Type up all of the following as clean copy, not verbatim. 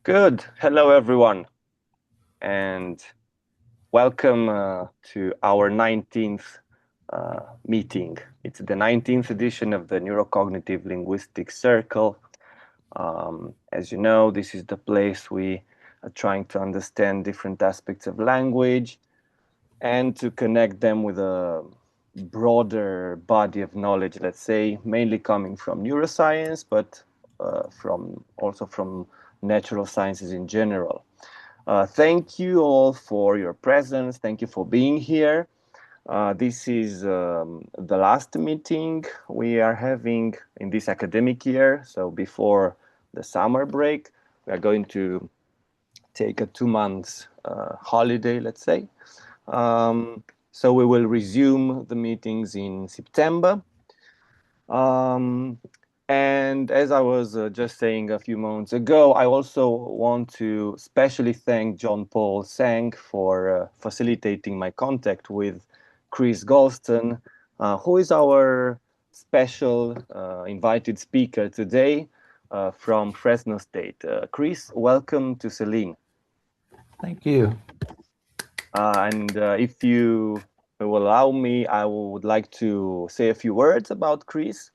Good. Hello, everyone, and welcome to our 19th meeting. It's the 19th edition of the Neurocognitive Linguistics Circle. As you know, this is the place we are trying to understand different aspects of language and to connect them with a broader body of knowledge, let's say, mainly coming from neuroscience, but also from natural sciences in general. Thank you all for your presence. Thank you for being here. This is the last meeting we are having in this academic year. So before the summer break, we are going to take a 2 months holiday, let's say. So we will resume the meetings in September. And as I was just saying a few moments ago, I also want to especially thank John Paul Sang for facilitating my contact with Chris Golston, who is our special invited speaker today from Fresno State. Chris, welcome to CELINE. Thank you. And if you will allow me, I would like to say a few words about Chris.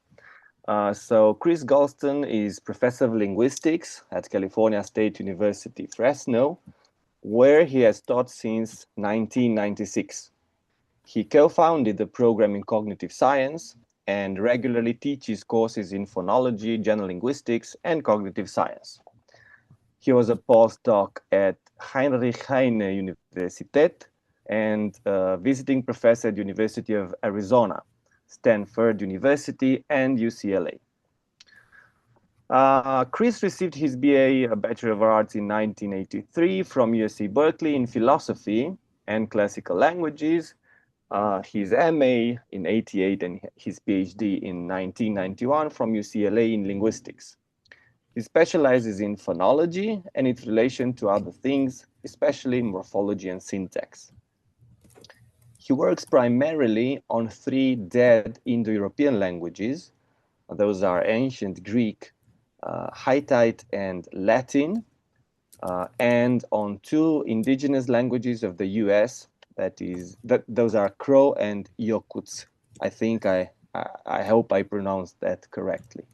So Chris Golston is professor of linguistics at California State University, Fresno, where he has taught since 1996. He co-founded the program in cognitive science and regularly teaches courses in phonology, general linguistics, and cognitive science. He was a postdoc at Heinrich Heine Universität and visiting professor at University of Arizona, Stanford University, and UCLA. Chris received his BA, a Bachelor of Arts, in 1983 from USC Berkeley in philosophy and classical languages, his MA in 88 and his PhD in 1991 from UCLA in linguistics. He specializes in phonology and its relation to other things, especially morphology and syntax. He works primarily on three dead Indo-European languages. Those are ancient Greek, Hittite, and Latin, and on two indigenous languages of the US. Those are Crow and Yakutsk. I hope I pronounced that correctly.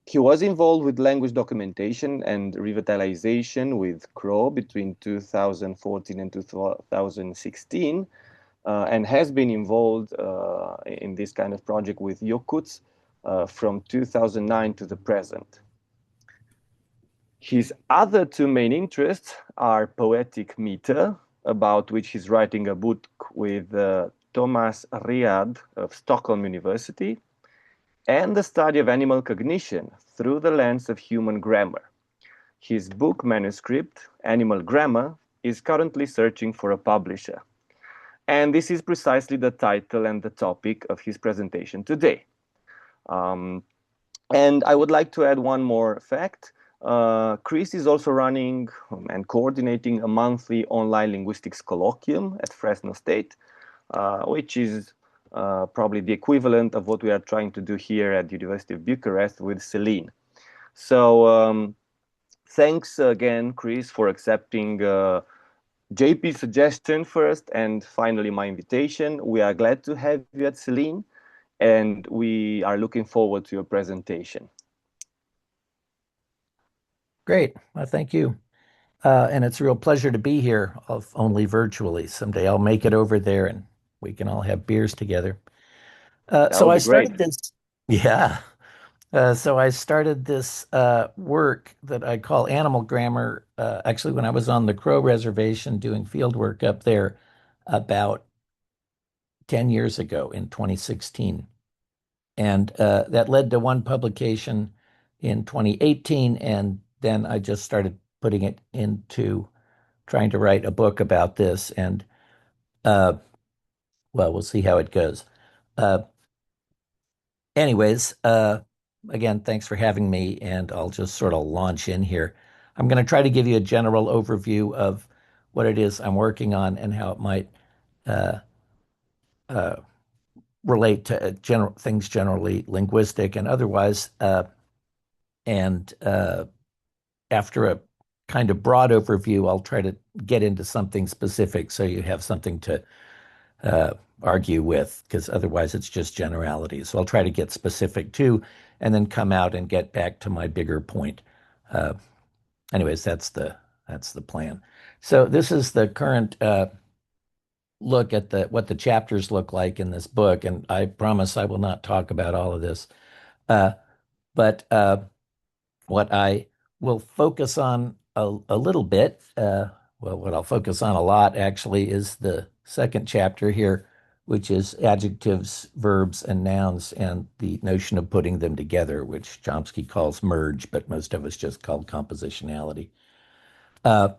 He was involved with language documentation and revitalization with Crow between 2014 and 2016, and has been involved in this kind of project with Yakutsk from 2009 to the present. His other two main interests are poetic meter, about which he's writing a book with Thomas Riad of Stockholm University, and the study of animal cognition through the lens of human grammar. His book manuscript, Animal Grammar, is currently searching for a publisher. And this is precisely the title and the topic of his presentation today. And I would like to add one more fact. Chris is also running and coordinating a monthly online linguistics colloquium at Fresno State, which is probably the equivalent of what we are trying to do here at the University of Bucharest with CELINE. So thanks again, Chris, for accepting JP's suggestion first and finally my invitation. We are glad to have you at CELINE, and we are looking forward to your presentation. Great. Well, thank you. And it's a real pleasure to be here, only virtually. Someday I'll make it over there and we can all have beers together. So I started this, yeah. So I started this work that I call animal grammar, actually when I was on the Crow Reservation doing field work up there about 10 years ago in 2016. And that led to one publication in 2018. And then I just started putting it into trying to write a book about this. And well, we'll see how it goes. Anyways, again, thanks for having me. And I'll just sort of launch in here. I'm going to try to give you a general overview of what it is I'm working on and how it might relate to general things generally linguistic and otherwise, and after a kind of broad overview, I'll try to get into something specific so you have something to argue with, because otherwise it's just generalities. So I'll try to get specific too, and then come out and get back to my bigger point. Uh, Anyways, that's the plan. So this is the current look at what the chapters look like in this book, and I promise I will not talk about all of this. Uh, but what I will focus on a little bit, well, what I'll focus on a lot actually is the second chapter here, which is adjectives, verbs, and nouns, and the notion of putting them together, which Chomsky calls merge, but most of us just call compositionality. Uh,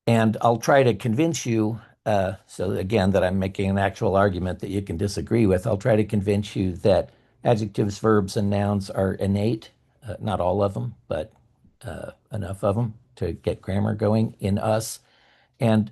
and I'll try to convince you, so again, that I'm making an actual argument that you can disagree with. I'll try to convince you that adjectives, verbs, and nouns are innate, not all of them, but enough of them to get grammar going in us. And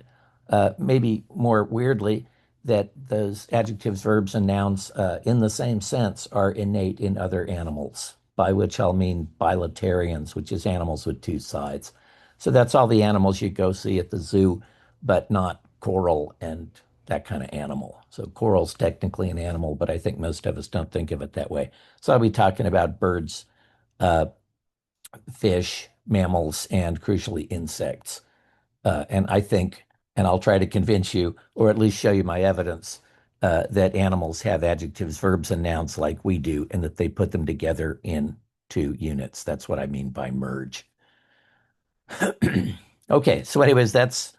maybe more weirdly, that those adjectives, verbs, and nouns in the same sense are innate in other animals, by which I'll mean bilaterians, which is animals with two sides. So that's all the animals you go see at the zoo, but not coral and that kind of animal. So coral's technically an animal, but I think most of us don't think of it that way. So I'll be talking about birds, uh, fish, mammals, and crucially insects. And I think, and I'll try to convince you, or at least show you my evidence, that animals have adjectives, verbs, and nouns like we do, and that they put them together into units. That's what I mean by merge. Okay, so anyways, that's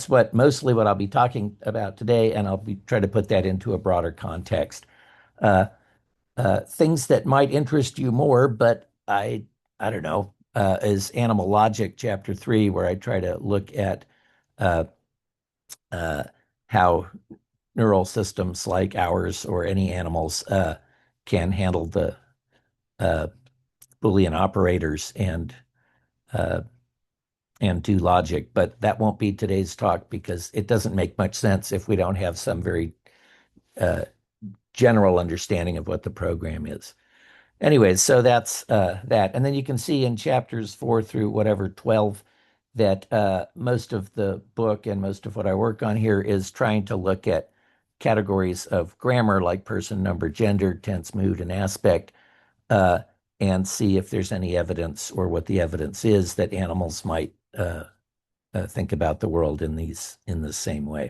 what mostly what I'll be talking about today, and I'll be try to put that into a broader context. Uh, Things that might interest you more, but I don't know, is Animal Logic, Chapter 3, where I try to look at uh, uh, how neural systems like ours or any animals can handle the uh, Boolean operators uh, and do logic. But that won't be today's talk because it doesn't make much sense if we don't have some very uh, general understanding of what the program is. Anyways, so that's that. And then you can see in chapters 4 through whatever 12 that most of the book and most of what I work on here is trying to look at categories of grammar like person, number, gender, tense, mood, and aspect, uh, and see if there's any evidence or what the evidence is that animals might think about the world in the same way.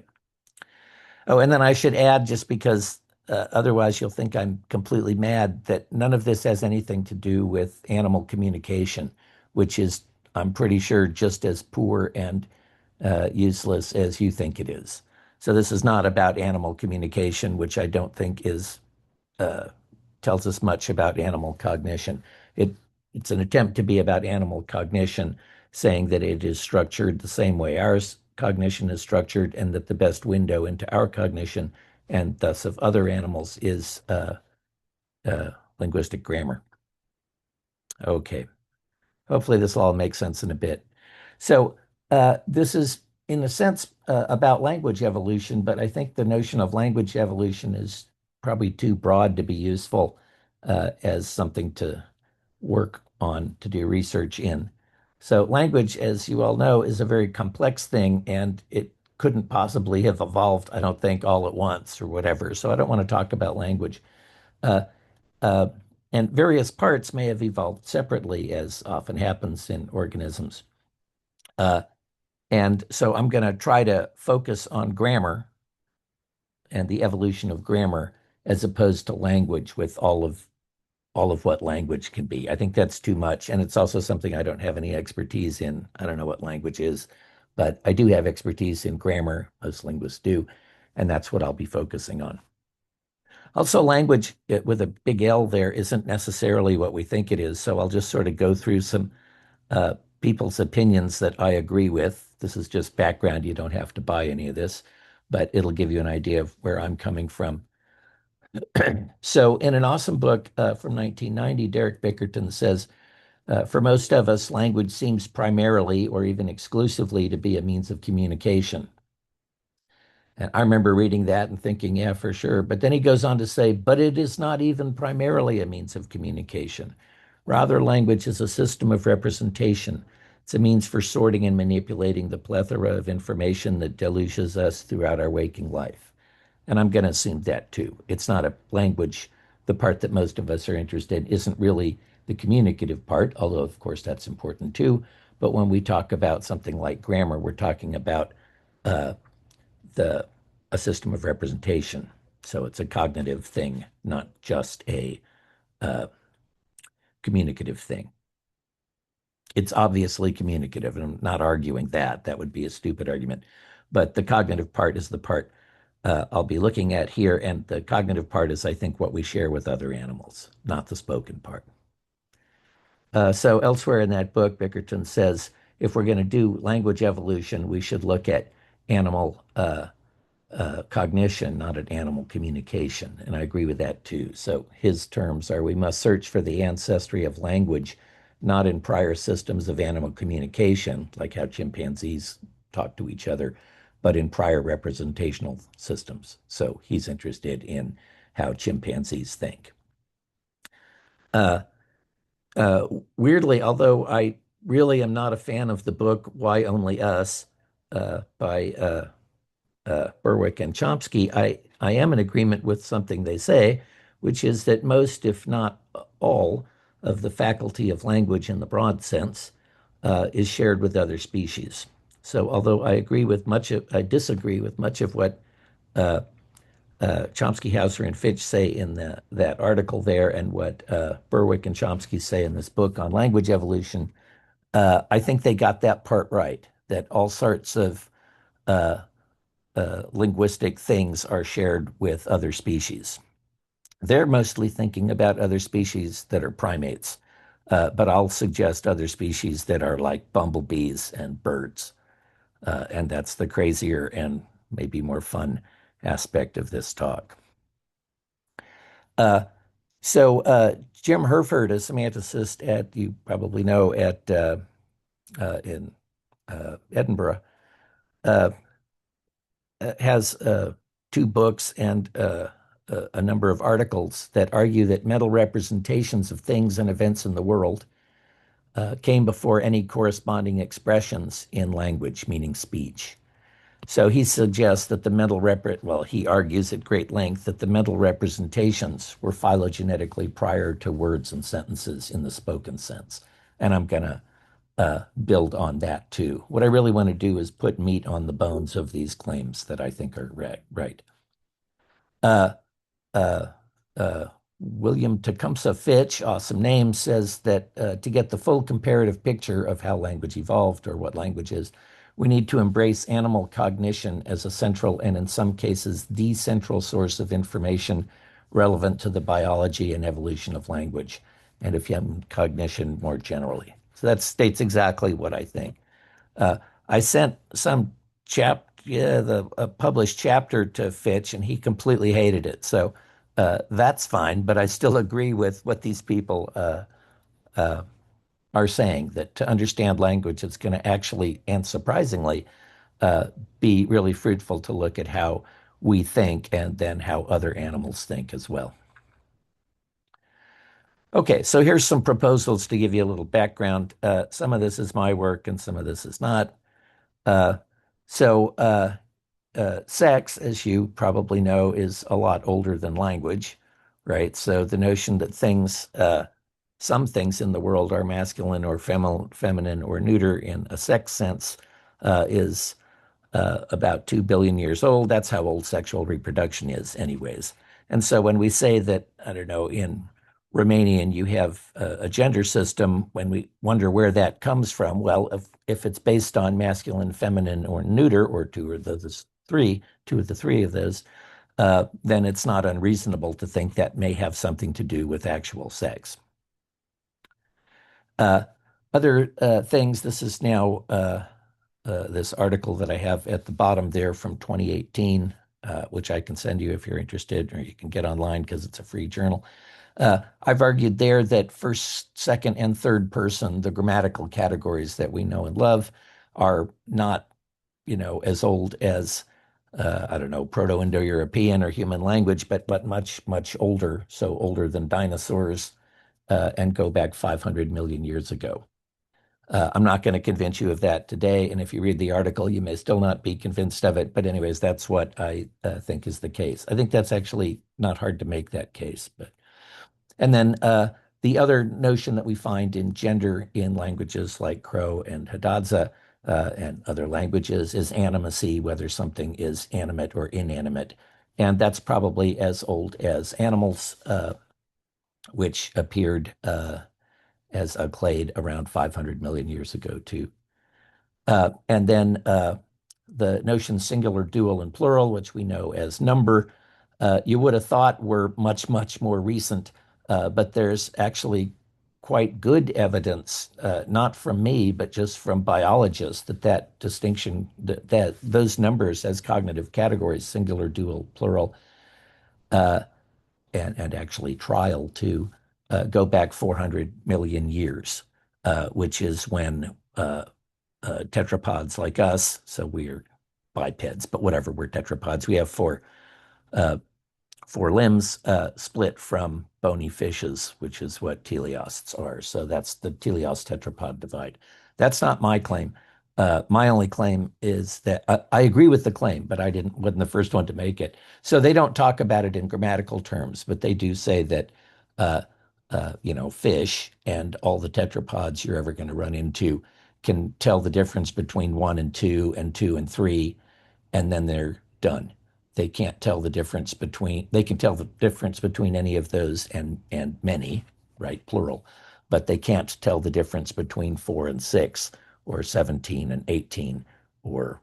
Oh, and then I should add, just because otherwise you'll think I'm completely mad, that none of this has anything to do with animal communication, which is, I'm pretty sure, just as poor and useless as you think it is. So this is not about animal communication, which I don't think is tells us much about animal cognition. It it's an attempt to be about animal cognition, saying that it is structured the same way ours cognition is structured, and that the best window into our cognition and thus of other animals is linguistic grammar. Okay, hopefully this all makes sense in a bit. So this is, in a sense, about language evolution, but I think the notion of language evolution is probably too broad to be useful as something to work on, to do research in. So language, as you all know, is a very complex thing, and it couldn't possibly have evolved, I don't think, all at once or whatever. So I don't want to talk about language. Uh, uh, and various parts may have evolved separately, as often happens in organisms. Uh, and so I'm going to try to focus on grammar and the evolution of grammar as opposed to language with all of what language can be. I think that's too much. And it's also something I don't have any expertise in. I don't know what language is, but I do have expertise in grammar. Most linguists do. And that's what I'll be focusing on. Also, language with a big L there isn't necessarily what we think it is. So I'll just sort of go through some people's opinions that I agree with. This is just background. You don't have to buy any of this, but it'll give you an idea of where I'm coming from. So, in an awesome book from 1990, Derek Bickerton says, for most of us, language seems primarily or even exclusively to be a means of communication. And I remember reading that and thinking, yeah, for sure. But then he goes on to say, but it is not even primarily a means of communication. Rather, language is a system of representation. It's a means for sorting and manipulating the plethora of information that deluges us throughout our waking life. And I'm going to assume that too. It's not a language. The part that most of us are interested in isn't really the communicative part, although of course that's important too. But when we talk about something like grammar, we're talking about uh, the a system of representation. So it's a cognitive thing, not just a uh, communicative thing. It's obviously communicative, and I'm not arguing that. That would be a stupid argument. But the cognitive part is the part I'll be looking at here. And the cognitive part is, I think, what we share with other animals, not the spoken part. So elsewhere in that book, Bickerton says, if we're going to do language evolution, we should look at animal cognition, not at animal communication. And I agree with that too. So his terms are we must search for the ancestry of language, not in prior systems of animal communication, like how chimpanzees talk to each other, but in prior representational systems. So he's interested in how chimpanzees think. Uh, Weirdly, although I really am not a fan of the book Why Only Us by Berwick and Chomsky, I am in agreement with something they say, which is that most, if not all, of the faculty of language in the broad sense is shared with other species. So, although I I disagree with much of what uh, Chomsky, Hauser, and Fitch say in that article there, and what Berwick and Chomsky say in this book on language evolution, I think they got that part right. That all sorts of uh, linguistic things are shared with other species. They're mostly thinking about other species that are primates, but I'll suggest other species that are like bumblebees and birds. And that's the crazier and maybe more fun aspect of this talk. Uh, so Jim Herford, a semanticist you probably know, in Edinburgh, uh, has two books and a number of articles that argue that mental representations of things and events in the world came before any corresponding expressions in language, meaning speech. So he suggests that he argues at great length that the mental representations were phylogenetically prior to words and sentences in the spoken sense. And I'm going to build on that too. What I really want to do is put meat on the bones of these claims that I think are right. Uh, uh, uh, William Tecumseh Fitch, awesome name, says that to get the full comparative picture of how language evolved or what language is, we need to embrace animal cognition as a central and in some cases the central source of information relevant to the biology and evolution of language and of human cognition more generally. So that states exactly what I think. I sent a published chapter to Fitch, and he completely hated it. So that's fine, but I still agree with what these people are saying, that to understand language, it's going to actually, and surprisingly, be really fruitful to look at how we think and then how other animals think as well. Okay, so here's some proposals to give you a little background. Some of this is my work and some of this is not. Uh, so sex, as you probably know, is a lot older than language, right? So the notion that some things in the world are masculine or feminine or neuter in a sex sense is about 2 billion years old. That's how old sexual reproduction is, anyways. And so when we say that, I don't know, in Romanian you have a gender system, when we wonder where that comes from, well, if it's based on masculine, feminine, or neuter, or two of the three of those, then it's not unreasonable to think that may have something to do with actual sex. Other things, this is now this article that I have at the bottom there from 2018, which I can send you if you're interested, or you can get online because it's a free journal. I've argued there that first, second, and third person, the grammatical categories that we know and love, are not, as old as, I don't know, Proto-Indo-European or human language, but much, much older, so older than dinosaurs and go back 500 million years ago. I'm not going to convince you of that today, and if you read the article, you may still not be convinced of it. But anyways, that's what I think is the case. I think that's actually not hard to make that case. And then the other notion that we find in gender in languages like Crow and Hadadza and other languages is animacy, whether something is animate or inanimate. And that's probably as old as animals, which appeared as a clade around 500 million years ago, too. And then the notion singular, dual, and plural, which we know as number, you would have thought were much, much more recent, but there's actually quite good evidence, not from me, but just from biologists, that distinction, that those numbers as cognitive categories, singular, dual, plural, and actually trial too, go back 400 million years, which is when tetrapods like us, so we're bipeds, but whatever, we're tetrapods. We have four limbs split from bony fishes, which is what teleosts are. So that's the teleost tetrapod divide. That's not my claim. My only claim is that I agree with the claim, but I wasn't the first one to make it. So they don't talk about it in grammatical terms, but they do say that fish and all the tetrapods you're ever going to run into can tell the difference between 1 and 2 and 2 and 3, and then they're done. They can't tell the difference between, they can tell the difference between any of those and many, right, plural, but they can't tell the difference between 4 and 6 or 17 and 18 or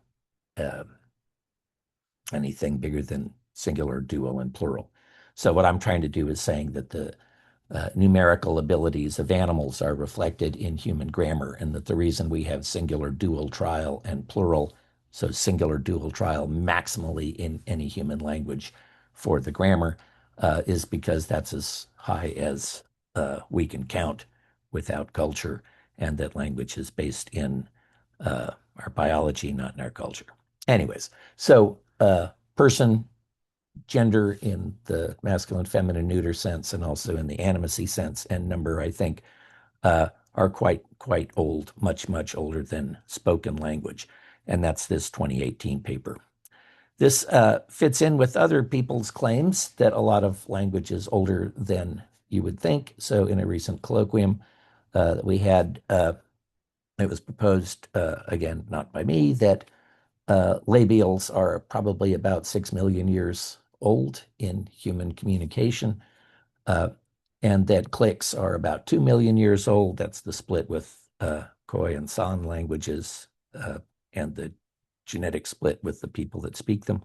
anything bigger than singular, dual, and plural. So what I'm trying to do is saying that the numerical abilities of animals are reflected in human grammar, and that the reason we have singular, dual, trial, and plural, so singular, dual, trial maximally in any human language for the grammar, is because that's as high as we can count without culture, and that language is based in our biology, not in our culture. Anyways, so person, gender in the masculine, feminine, neuter sense, and also in the animacy sense, and number, I think, are quite old, much, much older than spoken language. And that's this 2018 paper. This fits in with other people's claims that a lot of language is older than you would think. So in a recent colloquium that we had, it was proposed, again, not by me, that labials are probably about 6 million years old in human communication, and that clicks are about 2 million years old. That's the split with Khoi and San languages, and the genetic split with the people that speak them.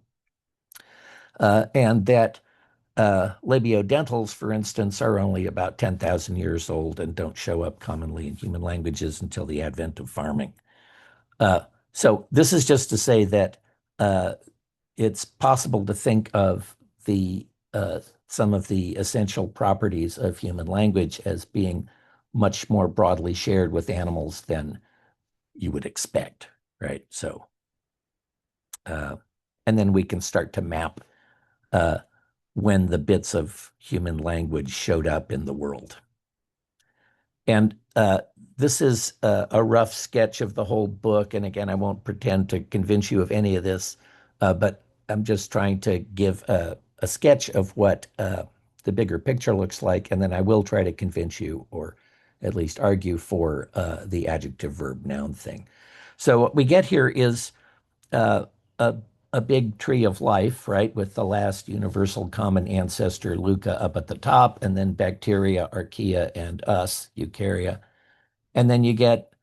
And that labiodentals, for instance, are only about 10,000 years old and don't show up commonly in human languages until the advent of farming. So this is just to say that it's possible to think of some of the essential properties of human language as being much more broadly shared with animals than you would expect, right? So, and then we can start to map when the bits of human language showed up in the world. And this is a rough sketch of the whole book. And again, I won't pretend to convince you of any of this, but I'm just trying to give a sketch of what the bigger picture looks like. And then I will try to convince you, or at least argue for the adjective, verb, noun thing. So what we get here is a big tree of life, right, with the last universal common ancestor, Luca, up at the top, and then bacteria, archaea, and us, eukarya. And then you get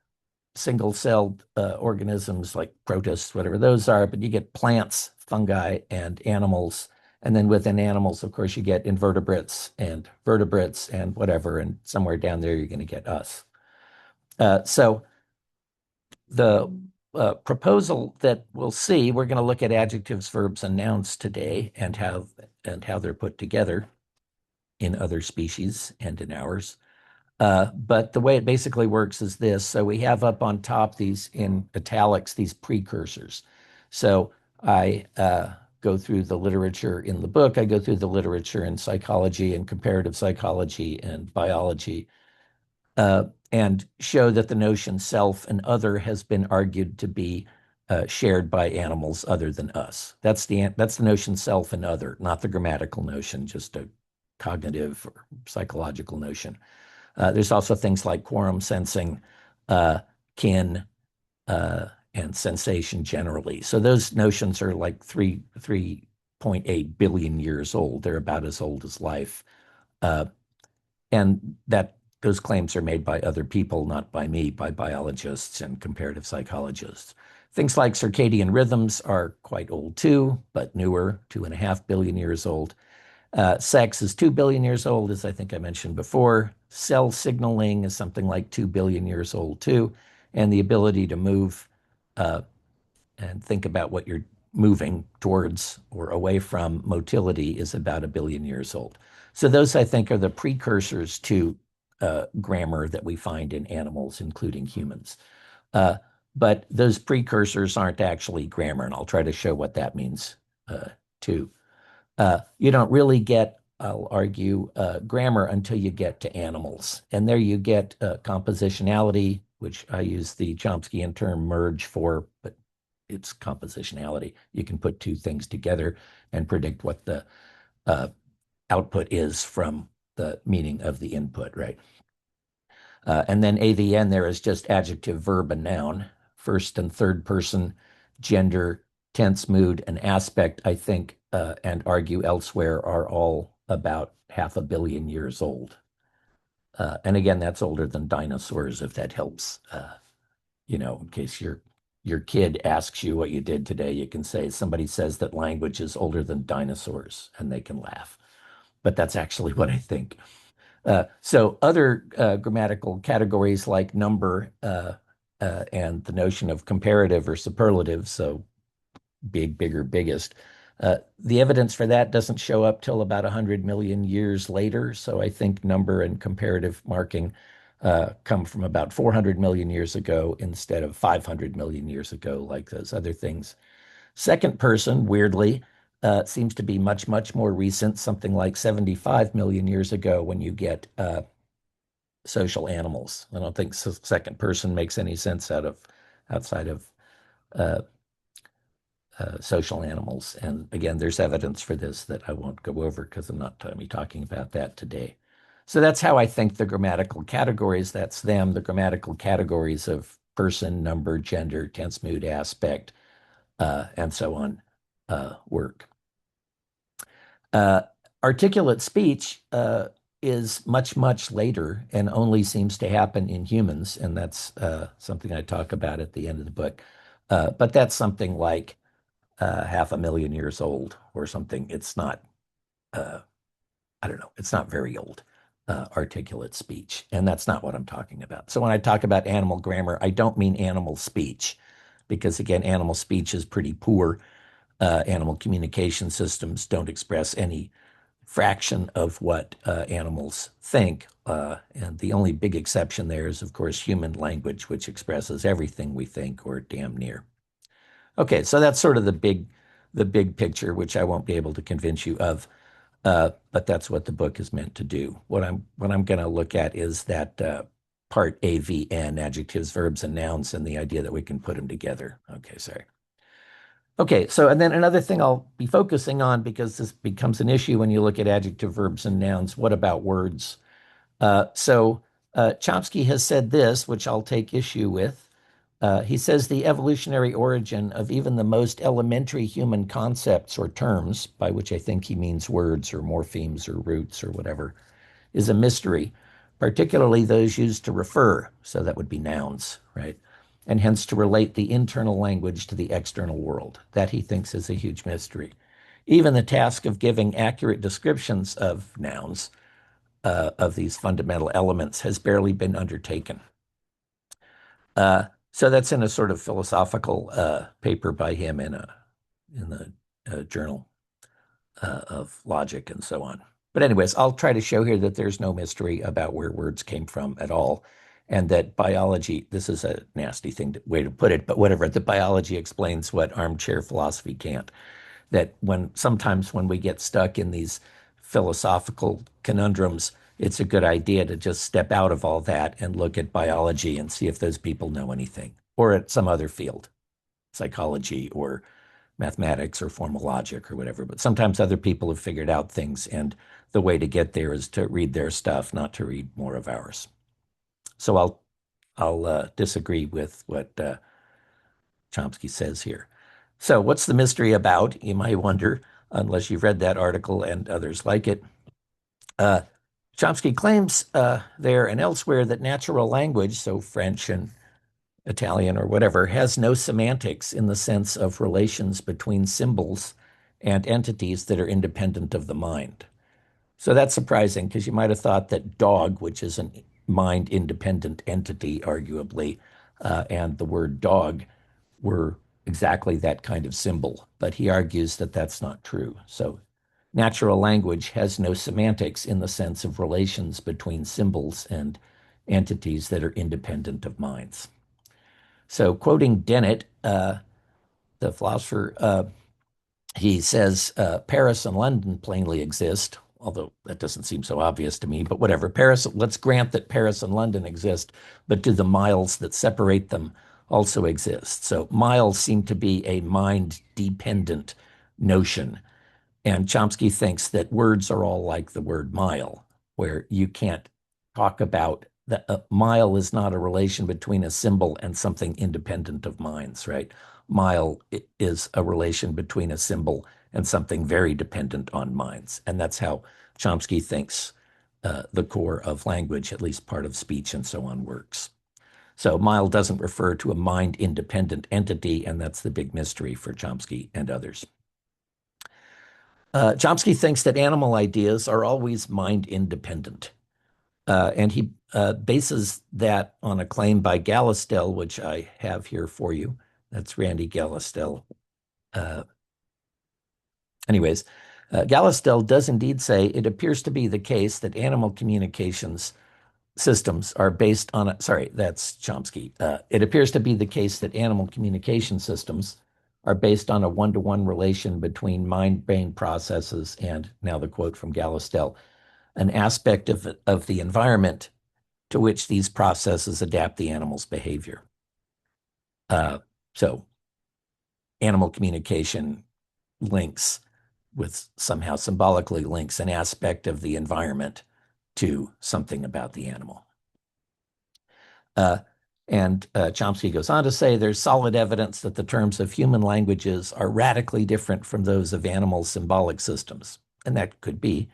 single-celled organisms like protists, whatever those are, but you get plants, fungi, and animals. And then within animals, of course, you get invertebrates and vertebrates and whatever, and somewhere down there, you're going to get us. So the proposal that we'll see, we're going to look at adjectives, verbs, and nouns today, and how they're put together in other species and in ours. But the way it basically works is this. So we have up on top these in italics, these precursors. So I go through the literature in the book. I go through the literature in psychology and comparative psychology and biology, and show that the notion self and other has been argued to be shared by animals other than us. That's the notion self and other, not the grammatical notion, just a cognitive or psychological notion. There's also things like quorum sensing, kin, and sensation generally. So those notions are like 3.8 billion years old. They're about as old as life. And those claims are made by other people, not by me, by biologists and comparative psychologists. Things like circadian rhythms are quite old too, but newer, 2.5 billion years old. Sex is 2 billion years old, as I think I mentioned before. Cell signaling is something like 2 billion years old too. And the ability to move and think about what you're moving towards or away from, motility, is about 1 billion years old. So those, I think, are the precursors to grammar that we find in animals, including humans. But those precursors aren't actually grammar, and I'll try to show what that means too. You don't really get, I'll argue, grammar until you get to animals. And there you get compositionality, which I use the Chomskyan term merge for, but it's compositionality. You can put two things together and predict what the output is from the meaning of the input, right? And then AVN there is just adjective, verb, and noun, first and third person, gender, tense, mood, and aspect, I think, and argue elsewhere, are all about 500 million years old. And again, that's older than dinosaurs, if that helps. In case your kid asks you what you did today, you can say, somebody says that language is older than dinosaurs, and they can laugh. But that's actually what I think. So other grammatical categories like number and the notion of comparative or superlative, so big, bigger, biggest, the evidence for that doesn't show up till about 100 million years later. So I think number and comparative marking come from about 400 million years ago instead of 500 million years ago, like those other things. Second person, weirdly, seems to be much, much more recent, something like 75 million years ago, when you get social animals. I don't think second person makes any sense outside of social animals. And again, there's evidence for this that I won't go over because I'm not talking about that today. So that's how I think the grammatical categories, that's them, the grammatical categories of person, number, gender, tense, mood, aspect, and so on, work. Articulate speech is much, much later and only seems to happen in humans. And that's something I talk about at the end of the book. But that's something like 500,000 years old or something. It's not, I don't know, it's not very old, articulate speech. And that's not what I'm talking about. So when I talk about animal grammar, I don't mean animal speech, because again, animal speech is pretty poor. Animal communication systems don't express any fraction of what animals think. And the only big exception there is, of course, human language, which expresses everything we think, or damn near. Okay, so that's sort of the big picture, which I won't be able to convince you of, but that's what the book is meant to do. What I'm going to look at is that part AVN, adjectives, verbs, and nouns, and the idea that we can put them together. Okay, sorry. Okay, so and then another thing I'll be focusing on, because this becomes an issue when you look at adjective, verbs, and nouns. What about words? So Chomsky has said this, which I'll take issue with. He says the evolutionary origin of even the most elementary human concepts or terms, by which I think he means words or morphemes or roots or whatever, is a mystery, particularly those used to refer, so that would be nouns, right? And hence to relate the internal language to the external world. That he thinks is a huge mystery. Even the task of giving accurate descriptions of nouns, of these fundamental elements, has barely been undertaken. So that's in a sort of philosophical paper by him in the Journal of Logic and so on. But anyways, I'll try to show here that there's no mystery about where words came from at all, and that biology, this is a nasty way to put it, but whatever, the biology explains what armchair philosophy can't. that sometimes when we get stuck in these philosophical conundrums, it's a good idea to just step out of all that and look at biology and see if those people know anything, or at some other field, psychology or mathematics or formal logic or whatever. But sometimes other people have figured out things, and the way to get there is to read their stuff, not to read more of ours. So I'll disagree with what Chomsky says here. So what's the mystery about, you might wonder, unless you've read that article and others like it. Chomsky claims there and elsewhere that natural language, so French and Italian or whatever, has no semantics in the sense of relations between symbols and entities that are independent of the mind. So that's surprising because you might have thought that dog, which is a mind-independent entity, arguably, and the word dog were exactly that kind of symbol. But he argues that that's not true. So natural language has no semantics in the sense of relations between symbols and entities that are independent of minds. So quoting Dennett, the philosopher, he says Paris and London plainly exist, although that doesn't seem so obvious to me, but whatever. Let's grant that Paris and London exist, but do the miles that separate them also exist? So miles seem to be a mind-dependent notion. And Chomsky thinks that words are all like the word mile, where you can't talk about that a mile is not a relation between a symbol and something independent of minds, right? Mile is a relation between a symbol and something very dependent on minds. And that's how Chomsky thinks the core of language, at least part of speech and so on, works. So mile doesn't refer to a mind-independent entity, and that's the big mystery for Chomsky and others. Chomsky thinks that animal ideas are always mind-independent. And he bases that on a claim by Gallistel, which I have here for you. That's Randy Gallistel. Gallistel does indeed say it appears to be the case that animal communications systems are based on that's Chomsky. It appears to be the case that animal communication systems are based on a one-to-one relation between mind-brain processes and, now the quote from Gallistel, an aspect of the environment to which these processes adapt the animal's behavior. So animal communication links with somehow symbolically links an aspect of the environment to something about the animal. And Chomsky goes on to say there's solid evidence that the terms of human languages are radically different from those of animal symbolic systems. And that could be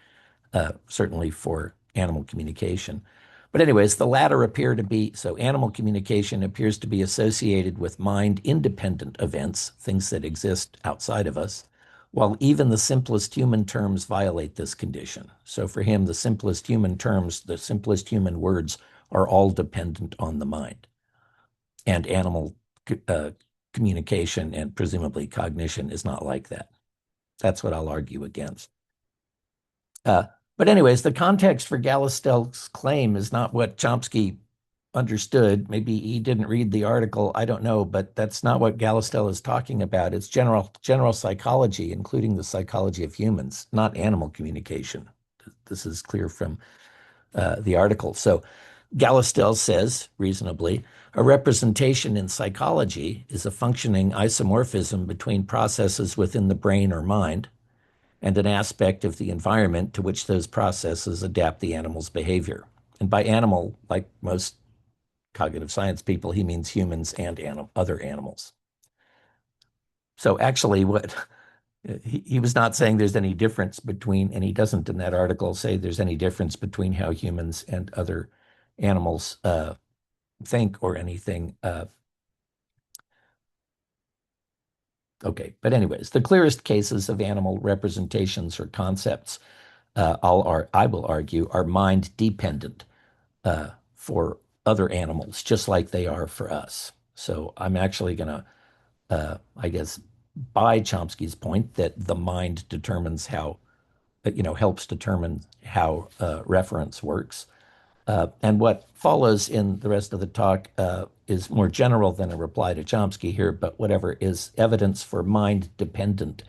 certainly for animal communication. But anyways, the latter appear to be, so animal communication appears to be associated with mind-independent events, things that exist outside of us, while even the simplest human terms violate this condition. So for him, the simplest human terms, the simplest human words are all dependent on the mind. And animal communication and presumably cognition is not like that. That's what I'll argue against. But anyways, the context for Gallistel's claim is not what Chomsky understood. Maybe he didn't read the article, I don't know, but that's not what Gallistel is talking about. It's general psychology, including the psychology of humans, not animal communication. This is clear from the article. So Gallistel says, reasonably, a representation in psychology is a functioning isomorphism between processes within the brain or mind and an aspect of the environment to which those processes adapt the animal's behavior. And by animal, like most cognitive science people, he means humans and other animals. So actually what he was not saying there's any difference between, and he doesn't in that article say there's any difference between how humans and other animals think or anything. Okay, but anyways, the clearest cases of animal representations or concepts, I will argue, are mind dependent for other animals, just like they are for us. So I'm actually going to, I guess, buy Chomsky's point that the mind determines how, helps determine how reference works. And what follows in the rest of the talk is more general than a reply to Chomsky here, but whatever is evidence for mind-dependent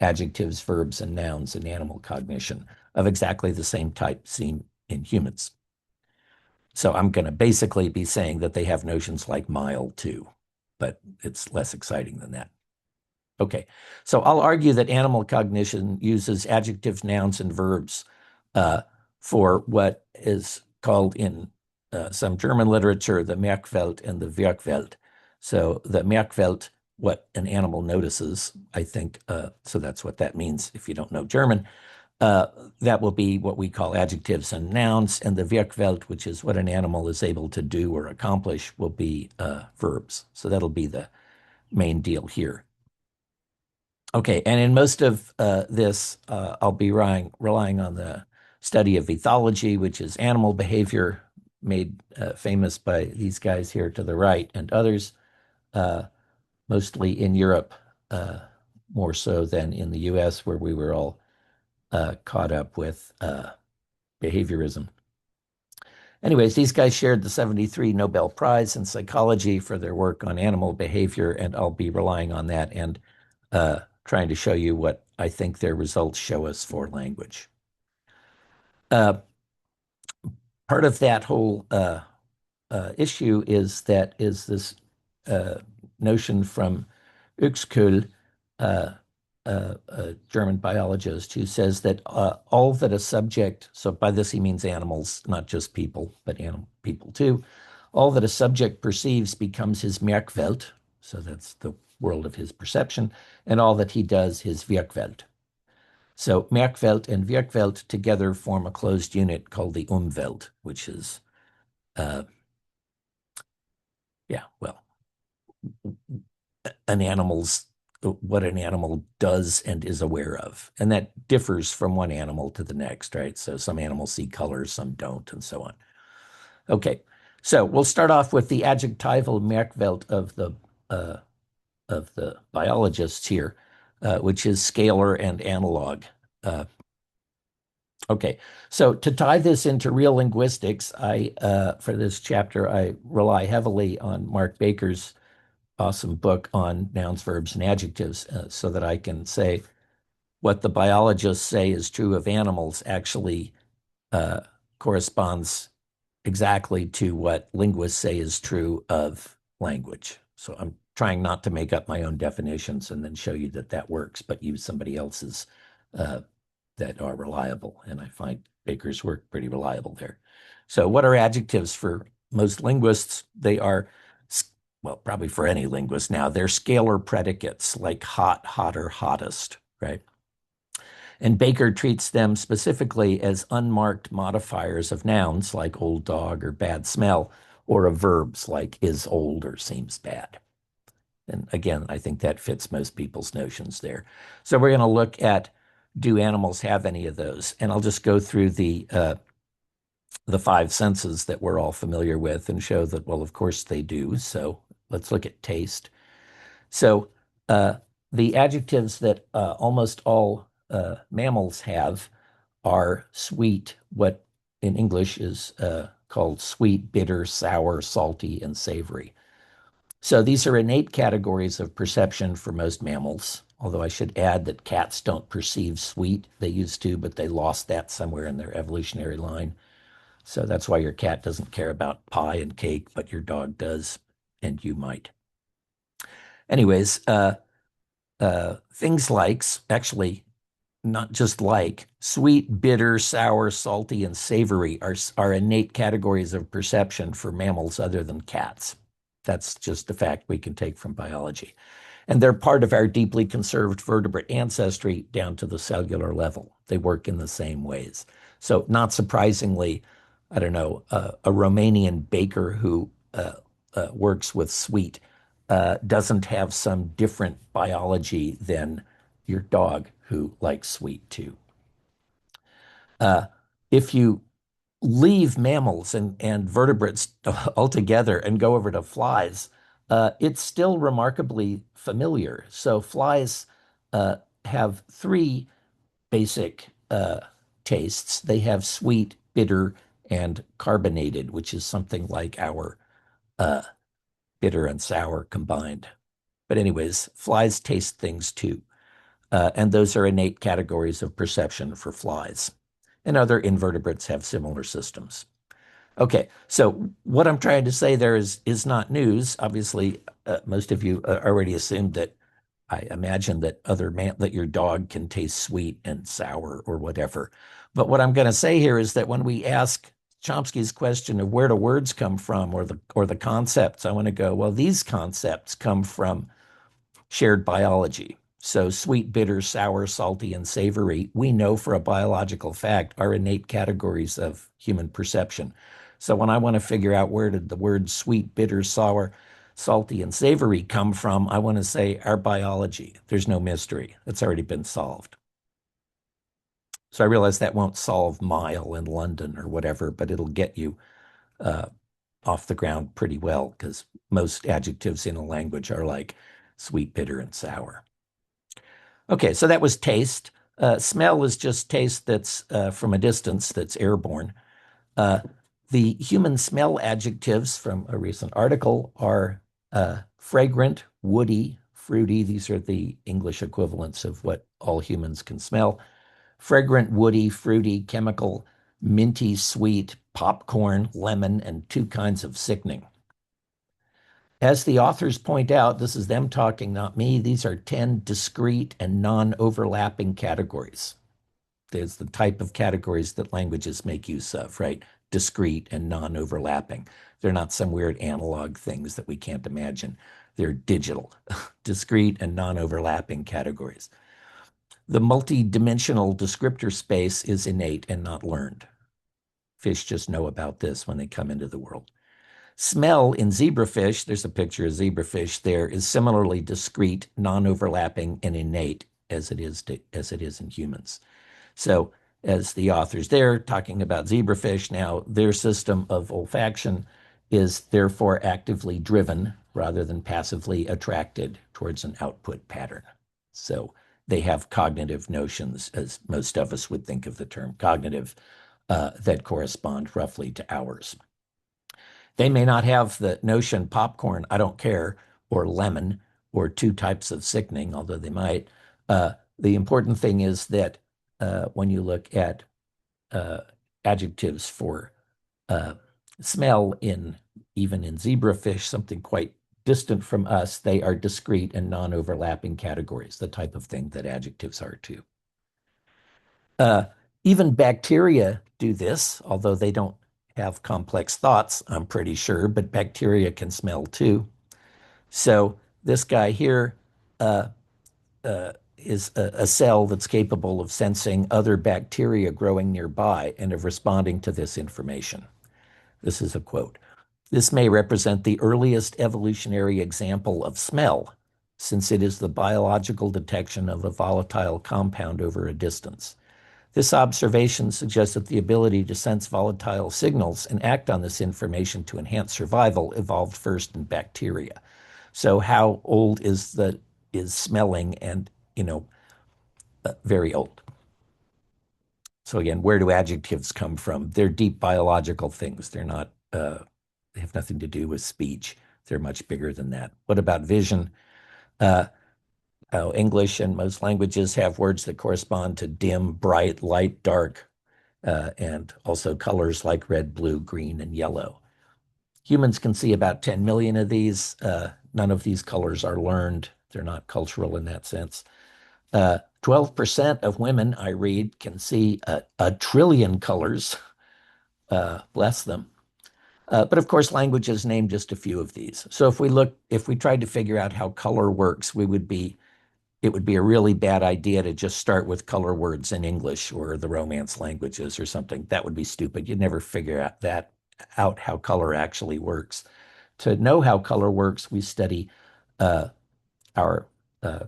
adjectives, verbs, and nouns in animal cognition of exactly the same type seen in humans. So I'm going to basically be saying that they have notions like mile too, but it's less exciting than that. Okay, so I'll argue that animal cognition uses adjectives, nouns, and verbs for what is called in some German literature the Merkwelt and the Wirkwelt. So the Merkwelt, what an animal notices, I think, so that's what that means if you don't know German. That will be what we call adjectives and nouns, and the Wirkwelt, which is what an animal is able to do or accomplish, will be verbs. So that'll be the main deal here. Okay, and in most of this, I'll be relying on the study of ethology, which is animal behavior made famous by these guys here to the right and others, mostly in Europe, more so than in the US, where we were all caught up with behaviorism. Anyways, these guys shared the 73 Nobel Prize in psychology for their work on animal behavior, and I'll be relying on that and trying to show you what I think their results show us for language. Part of that whole issue is this notion from Cercul, a German biologist, who says that all that a subject, so by this he means animals, not just people, but people too, all that a subject perceives becomes his Merkwelt, so that's the world of his perception, and all that he does his Wirkwelt. So Merkwelt and Wirkwelt together form a closed unit called the Umwelt, which is, what an animal does and is aware of. And that differs from one animal to the next, right? So some animals see colors, some don't, and so on. Okay, so we'll start off with the adjectival Merkwelt of the biologists here, which is scalar and analog. Okay, so to tie this into real linguistics, for this chapter, I rely heavily on Mark Baker's awesome book on nouns, verbs, and adjectives, so that I can say what the biologists say is true of animals actually corresponds exactly to what linguists say is true of language. So I'm trying not to make up my own definitions and then show you that that works, but use somebody else's that are reliable. And I find Baker's work pretty reliable there. So what are adjectives for most linguists? They are, well, probably for any linguist now, they're scalar predicates like hot, hotter, hottest, right? And Baker treats them specifically as unmarked modifiers of nouns like old dog or bad smell, or of verbs like is old or seems bad. And again, I think that fits most people's notions there. So we're going to look at, do animals have any of those? And I'll just go through the five senses that we're all familiar with and show that, well, of course they do. So let's look at taste. So the adjectives that almost all mammals have are sweet, what in English is called sweet, bitter, sour, salty, and savory. So these are innate categories of perception for most mammals, although I should add that cats don't perceive sweet. They used to, but they lost that somewhere in their evolutionary line. So that's why your cat doesn't care about pie and cake, but your dog does, and you might. Anyways, things like, actually, not just like, sweet, bitter, sour, salty, and savory are innate categories of perception for mammals other than cats. That's just a fact we can take from biology. And they're part of our deeply conserved vertebrate ancestry down to the cellular level. They work in the same ways. So not surprisingly, I don't know, a Romanian baker who works with sweet doesn't have some different biology than your dog who likes sweet too. If you leave mammals and vertebrates altogether and go over to flies, it's still remarkably familiar. So flies have three basic tastes. They have sweet, bitter, and carbonated, which is something like our bitter and sour combined. But anyways, flies taste things too. And those are innate categories of perception for flies. And other invertebrates have similar systems. Okay, so what I'm trying to say there is not news. Obviously, most of you already assumed that I imagine that that your dog can taste sweet and sour or whatever. But what I'm going to say here is that when we ask Chomsky's question of where do words come from or the concepts, I want to go, well, these concepts come from shared biology. So sweet, bitter, sour, salty, and savory, we know for a biological fact are innate categories of human perception. So when I want to figure out where did the words sweet, bitter, sour, salty, and savory come from, I want to say our biology. There's no mystery. It's already been solved. So I realize that won't solve mile in London or whatever, but it'll get you off the ground pretty well because most adjectives in a language are like sweet, bitter, and sour. Okay, so that was taste. Smell is just taste that's from a distance, that's airborne. The human smell adjectives from a recent article are fragrant, woody, fruity. These are the English equivalents of what all humans can smell. Fragrant, woody, fruity, chemical, minty, sweet, popcorn, lemon, and two kinds of sickening. As the authors point out, this is them talking, not me. These are 10 discrete and non-overlapping categories. There's the type of categories that languages make use of, right? Discrete and non-overlapping. They're not some weird analog things that we can't imagine. They're digital, discrete and non-overlapping categories. The multi-dimensional descriptor space is innate and not learned. Fish just know about this when they come into the world. Smell in zebrafish, there's a picture of zebrafish there, is similarly discrete, non-overlapping, and innate as it is in humans. So as the authors there talking about zebrafish now, their system of olfaction is therefore actively driven rather than passively attracted towards an output pattern. So they have cognitive notions, as most of us would think of the term cognitive, that correspond roughly to ours. They may not have the notion popcorn, I don't care, or lemon, or two types of sickening, although they might. The important thing is that when you look at adjectives for smell even in zebrafish, something quite distant from us, they are discrete and non-overlapping categories, the type of thing that adjectives are too. Even bacteria do this, although they don't have complex thoughts, I'm pretty sure, but bacteria can smell too. So this guy here is a cell that's capable of sensing other bacteria growing nearby and of responding to this information. This is a quote. This may represent the earliest evolutionary example of smell, since it is the biological detection of a volatile compound over a distance. This observation suggests that the ability to sense volatile signals and act on this information to enhance survival evolved first in bacteria. So how old is smelling? And, very old. So again, where do adjectives come from? They're deep biological things. They're not, they have nothing to do with speech. They're much bigger than that. What about vision? English and most languages have words that correspond to dim, bright, light, dark, and also colors like red, blue, green, and yellow. Humans can see about 10 million of these. None of these colors are learned. They're not cultural in that sense. 12% of women, I read, can see a trillion colors. Bless them. But of course, languages name just a few of these. So if we tried to figure out how color works, it would be a really bad idea to just start with color words in English or the Romance languages or something. That would be stupid. You'd never figure out how color actually works. To know how color works, we study our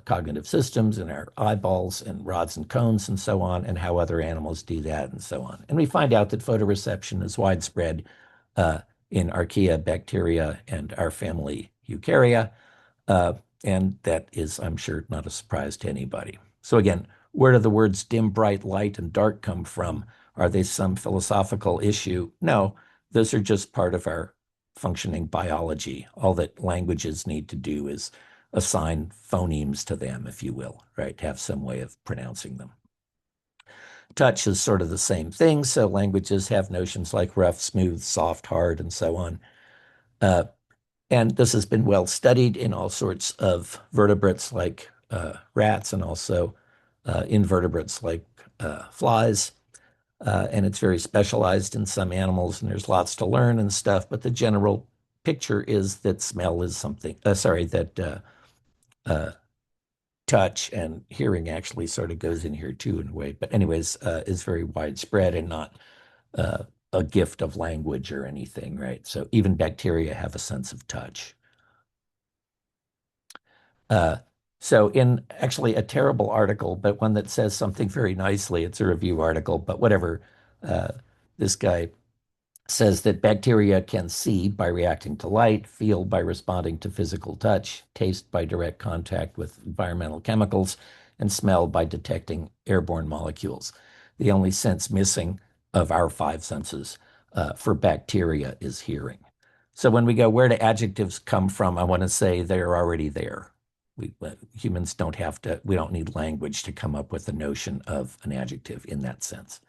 cognitive systems and our eyeballs and rods and cones and so on, and how other animals do that and so on. And we find out that photoreception is widespread in archaea, bacteria, and our family Eukarya. And that is, I'm sure, not a surprise to anybody. So again, where do the words dim, bright, light, and dark come from? Are they some philosophical issue? No, those are just part of our functioning biology. All that languages need to do is assign phonemes to them, if you will, right? Have some way of pronouncing them. Touch is sort of the same thing. So languages have notions like rough, smooth, soft, hard, and so on. And this has been well studied in all sorts of vertebrates like rats and also invertebrates like flies. And it's very specialized in some animals, and there's lots to learn and stuff. But the general picture is that smell is something, that touch and hearing actually sort of goes in here too in a way. But anyways, is very widespread and not a gift of language or anything, right? So even bacteria have a sense of touch. So in actually a terrible article, but one that says something very nicely, it's a review article, but whatever, this guy says that bacteria can see by reacting to light, feel by responding to physical touch, taste by direct contact with environmental chemicals, and smell by detecting airborne molecules. The only sense missing of our five senses for bacteria is hearing. So when we go, where do adjectives come from? I want to say they're already there. Humans don't have to, we don't need language to come up with the notion of an adjective in that sense.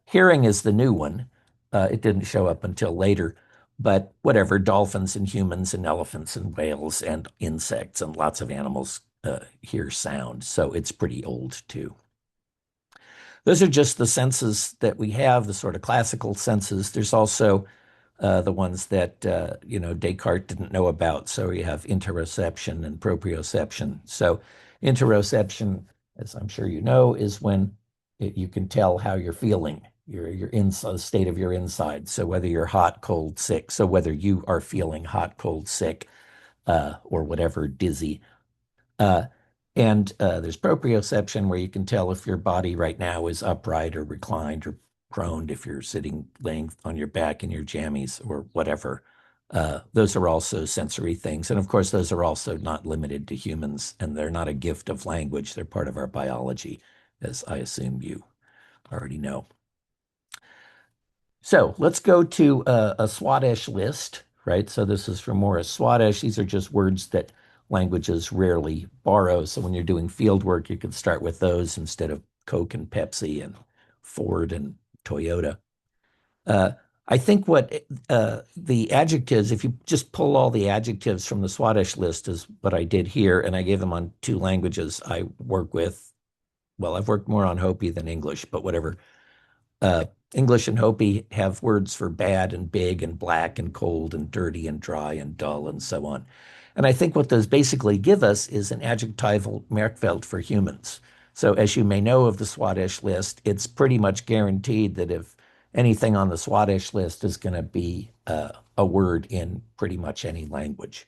Hearing is the new one. It didn't show up until later, but whatever, dolphins and humans and elephants and whales and insects and lots of animals hear sound. So it's pretty old too. Those are just the senses that we have, the sort of classical senses. There's also the ones that, Descartes didn't know about. So you have interoception and proprioception. So interoception, as I'm sure you know, is when you can tell how you're feeling, your inside, the state of your inside. So whether you're hot, cold, sick. So whether you are feeling hot, cold, sick, or whatever, dizzy. And there's proprioception, where you can tell if your body right now is upright or reclined or prone, if you're sitting, laying on your back in your jammies or whatever. Those are also sensory things. And of course, those are also not limited to humans, and they're not a gift of language. They're part of our biology, as I assume you already know. So let's go to a Swadesh list, right? So this is from Morris Swadesh. These are just words that languages rarely borrow. So when you're doing field work, you could start with those instead of Coke and Pepsi and Ford and Toyota. I think what the adjectives, if you just pull all the adjectives from the Swadesh list, is what I did here, and I gave them on two languages I work with. Well, I've worked more on Hopi than English, but whatever. English and Hopi have words for bad and big and black and cold and dirty and dry and dull and so on. And I think what those basically give us is an adjectival Merkfeld for humans. So as you may know of the Swadesh list, it's pretty much guaranteed that if anything on the Swadesh list is going to be a word in pretty much any language.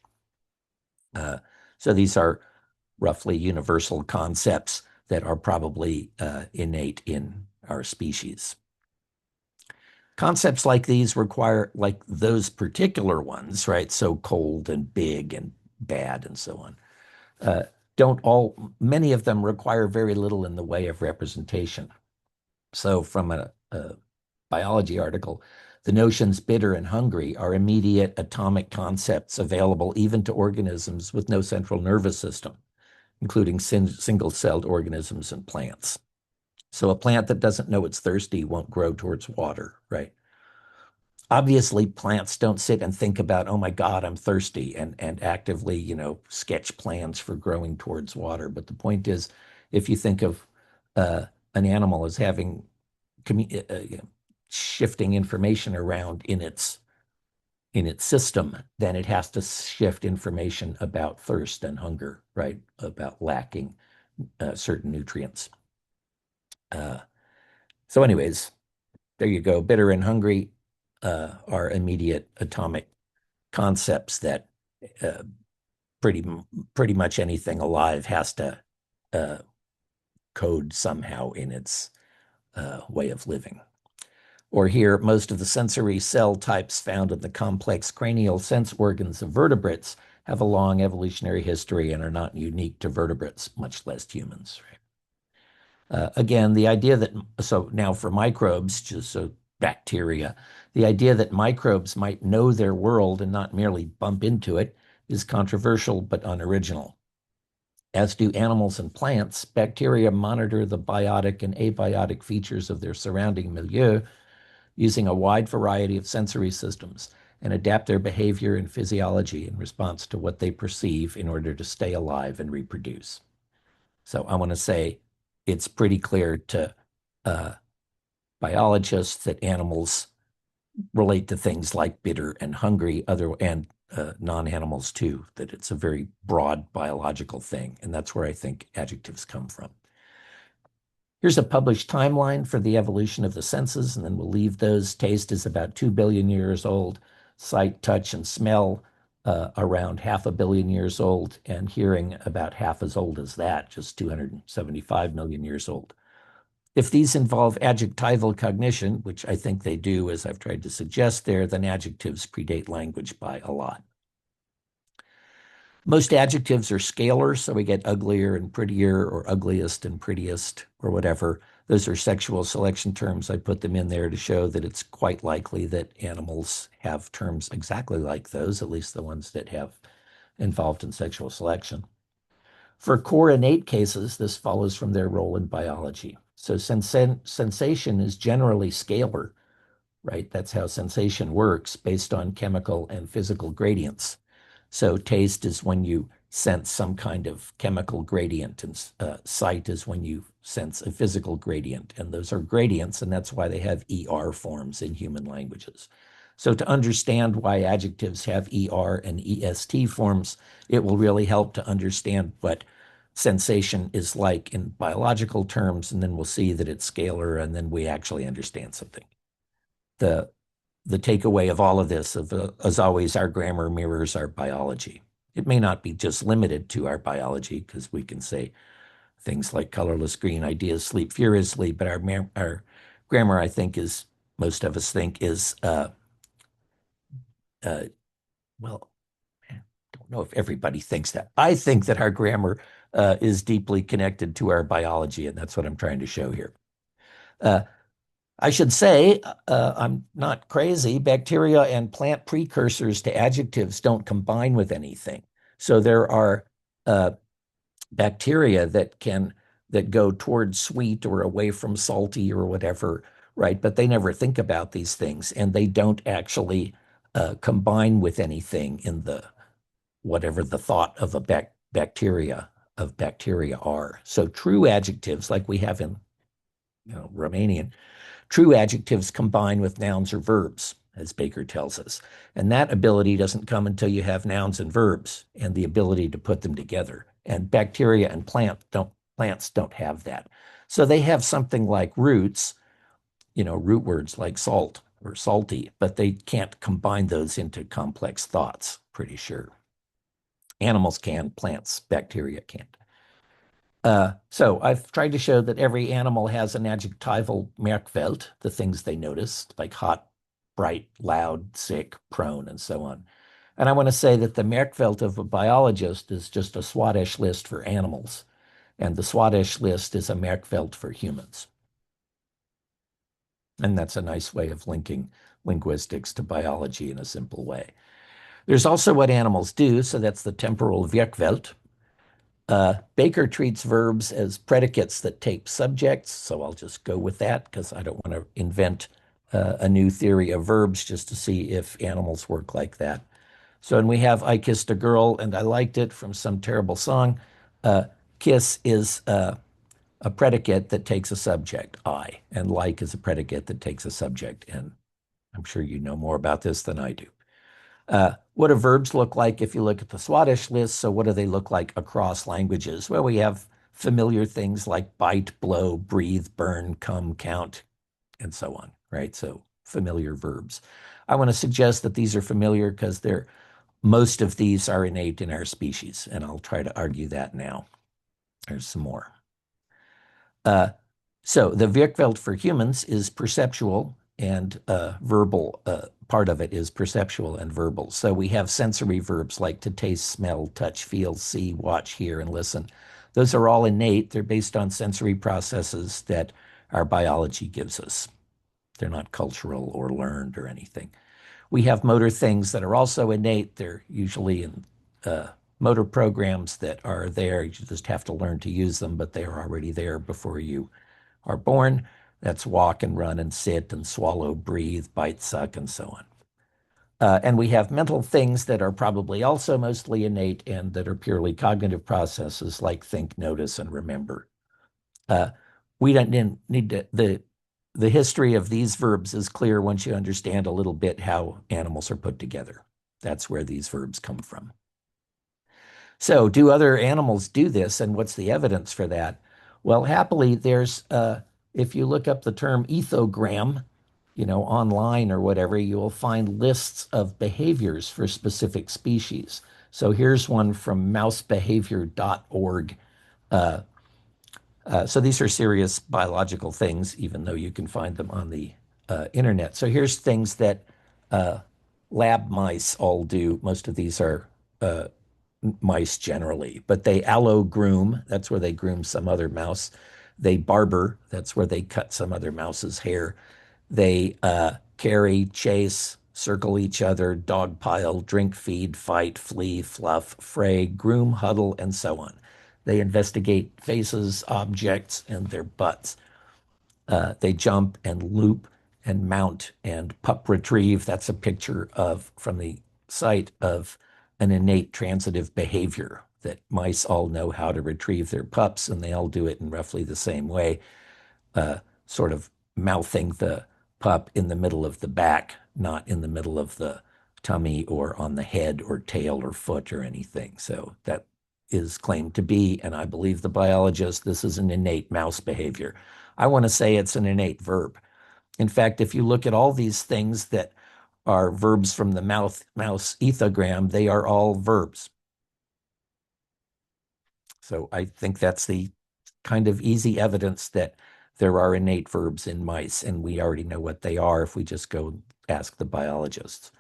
So these are roughly universal concepts that are probably innate in our species. Concepts like these require, like those particular ones, right? So cold and big and bad and so on. Many of them require very little in the way of representation. So from a biology article, the notions bitter and hungry are immediate atomic concepts available even to organisms with no central nervous system, including single-celled organisms and plants. So a plant that doesn't know it's thirsty won't grow towards water, right? Obviously, plants don't sit and think about, oh my God, I'm thirsty, and actively, sketch plans for growing towards water. But the point is, if you think of an animal as having shifting information around in its system, then it has to shift information about thirst and hunger, right? About lacking certain nutrients. So anyways, there you go. Bitter and hungry are immediate atomic concepts that pretty much anything alive has to code somehow in its way of living. Or here, most of the sensory cell types found in the complex cranial sense organs of vertebrates have a long evolutionary history and are not unique to vertebrates, much less humans. Right? Again, the idea that, so now for microbes, just so bacteria, the idea that microbes might know their world and not merely bump into it is controversial but unoriginal. As do animals and plants, bacteria monitor the biotic and abiotic features of their surrounding milieu using a wide variety of sensory systems and adapt their behavior and physiology in response to what they perceive in order to stay alive and reproduce. So I want to say it's pretty clear to biologists that animals relate to things like bitter and hungry, and non-animals too, that it's a very broad biological thing. And that's where I think adjectives come from. Here's a published timeline for the evolution of the senses, and then we'll leave those. Taste is about 2 billion years old, sight, touch, and smell around 500 million years old, and hearing about half as old as that, just 275 million years old. If these involve adjectival cognition, which I think they do, as I've tried to suggest there, then adjectives predate language by a lot. Most adjectives are scalars, so we get uglier and prettier, or ugliest and prettiest, or whatever. Those are sexual selection terms. I put them in there to show that it's quite likely that animals have terms exactly like those, at least the ones that have involved in sexual selection. For core innate cases, this follows from their role in biology. So sensation is generally scalar, right? That's how sensation works, based on chemical and physical gradients. So taste is when you sense some kind of chemical gradient, and sight is when you sense a physical gradient. And those are gradients, and that's why they have ER forms in human languages. So to understand why adjectives have ER and EST forms, it will really help to understand what sensation is like in biological terms, and then we'll see that it's scalar, and then we actually understand something. The takeaway of all of this, as always, our grammar mirrors our biology. It may not be just limited to our biology, because we can say things like colorless green ideas sleep furiously, but our grammar, I think, is, most of us think, is, well, I don't know if everybody thinks that. I think that our grammar is deeply connected to our biology, and that's what I'm trying to show here. I should say, I'm not crazy. Bacteria and plant precursors to adjectives don't combine with anything. So there are bacteria that go towards sweet or away from salty or whatever, right? But they never think about these things, and they don't actually combine with anything in the whatever the thought of a bacteria are. So true adjectives, like we have in Romanian, true adjectives combine with nouns or verbs, as Baker tells us. And that ability doesn't come until you have nouns and verbs and the ability to put them together. And bacteria and plants don't have that. So they have something like roots, root words like salt or salty, but they can't combine those into complex thoughts, pretty sure. Animals can, plants, bacteria can't. So I've tried to show that every animal has an adjectival Merkwelt, the things they notice, like hot, bright, loud, sick, prone, and so on. And I want to say that the Merkwelt of a biologist is just a Swadesh list for animals, and the Swadesh list is a Merkwelt for humans. And that's a nice way of linking linguistics to biology in a simple way. There's also what animals do, so that's the temporal Werkwelt. Baker treats verbs as predicates that take subjects, so I'll just go with that because I don't want to invent a new theory of verbs just to see if animals work like that. So when we have I kissed a girl and I liked it from some terrible song, kiss is a predicate that takes a subject, I, and like is a predicate that takes a subject, and I'm sure you know more about this than I do. What do verbs look like if you look at the Swadesh list? So what do they look like across languages? Well, we have familiar things like bite, blow, breathe, burn, come, count, and so on, right? So familiar verbs. I want to suggest that these are familiar because most of these are innate in our species, and I'll try to argue that now. There's some more. So the Werkwelt for humans is perceptual and verbal. Part of it is perceptual and verbal. So we have sensory verbs like to taste, smell, touch, feel, see, watch, hear, and listen. Those are all innate. They're based on sensory processes that our biology gives us. They're not cultural or learned or anything. We have motor things that are also innate. They're usually in motor programs that are there. You just have to learn to use them, but they are already there before you are born. That's walk and run and sit and swallow, breathe, bite, suck, and so on. And we have mental things that are probably also mostly innate and that are purely cognitive processes like think, notice, and remember. We don't need to, the history of these verbs is clear once you understand a little bit how animals are put together. That's where these verbs come from. So do other animals do this, and what's the evidence for that? Well, happily, there's, if you look up the term ethogram, online or whatever, you will find lists of behaviors for specific species. So here's one from mousebehavior.org. So these are serious biological things, even though you can find them on the internet. So here's things that lab mice all do. Most of these are mice generally, but they allogroom, that's where they groom some other mouse. They barber, that's where they cut some other mouse's hair. They carry, chase, circle each other, dogpile, drink, feed, fight, flee, fluff, fray, groom, huddle, and so on. They investigate faces, objects, and their butts. They jump and loop and mount and pup retrieve. That's a picture from the site of an innate transitive behavior that mice all know how to retrieve their pups, and they all do it in roughly the same way, sort of mouthing the pup in the middle of the back, not in the middle of the tummy or on the head or tail or foot or anything. So that is claimed to be, and I believe the biologist, this is an innate mouse behavior. I want to say it's an innate verb. In fact, if you look at all these things that are verbs from the mouse ethogram, they are all verbs. So I think that's the kind of easy evidence that there are innate verbs in mice, and we already know what they are if we just go ask the biologists.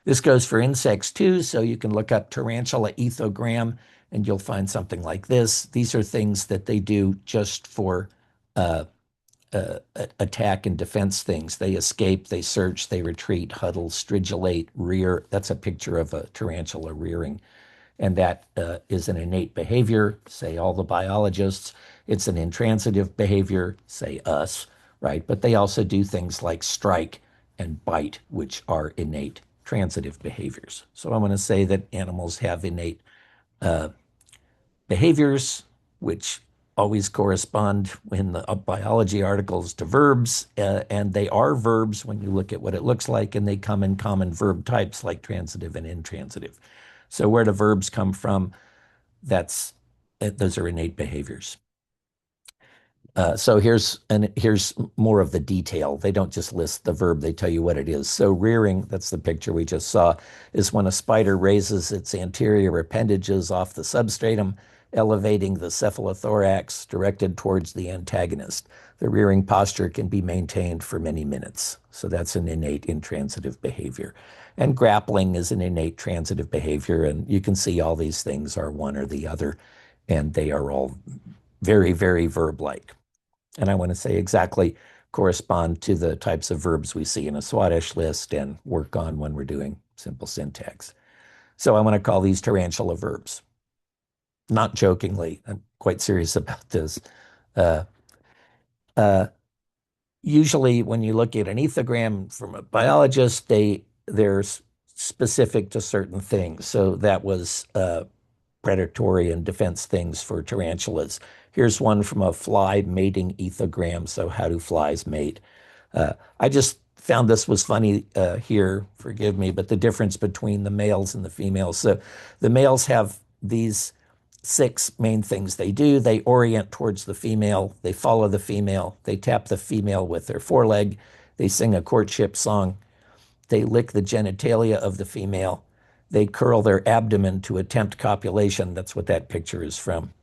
This goes for insects too, so you can look up tarantula ethogram and you'll find something like this. These are things that they do just for attack and defense things. They escape, they search, they retreat, huddle, stridulate, rear. That's a picture of a tarantula rearing. And that is an innate behavior, say all the biologists. It's an intransitive behavior, say us, right? But they also do things like strike and bite, which are innate transitive behaviors. So I want to say that animals have innate behaviors, which always correspond in the biology articles to verbs, and they are verbs when you look at what it looks like, and they come in common verb types like transitive and intransitive. So where do verbs come from? Those are innate behaviors. So here's more of the detail. They don't just list the verb, they tell you what it is. So rearing, that's the picture we just saw, is when a spider raises its anterior appendages off the substratum, elevating the cephalothorax directed towards the antagonist. The rearing posture can be maintained for many minutes. So that's an innate intransitive behavior. And grappling is an innate transitive behavior. And you can see all these things are one or the other, and they are all very, very verb-like. And I want to say exactly correspond to the types of verbs we see in a Swadesh list and work on when we're doing simple syntax. So I want to call these tarantula verbs. Not jokingly, I'm quite serious about this. Usually when you look at an ethogram from a biologist, they're specific to certain things. So that was predatory and defense things for tarantulas. Here's one from a fly mating ethogram. So how do flies mate? I just found this was funny here, forgive me, but the difference between the males and the females. So the males have these 6 main things they do. They orient towards the female, they follow the female, they tap the female with their foreleg, they sing a courtship song, they lick the genitalia of the female, they curl their abdomen to attempt copulation. That's what that picture is from.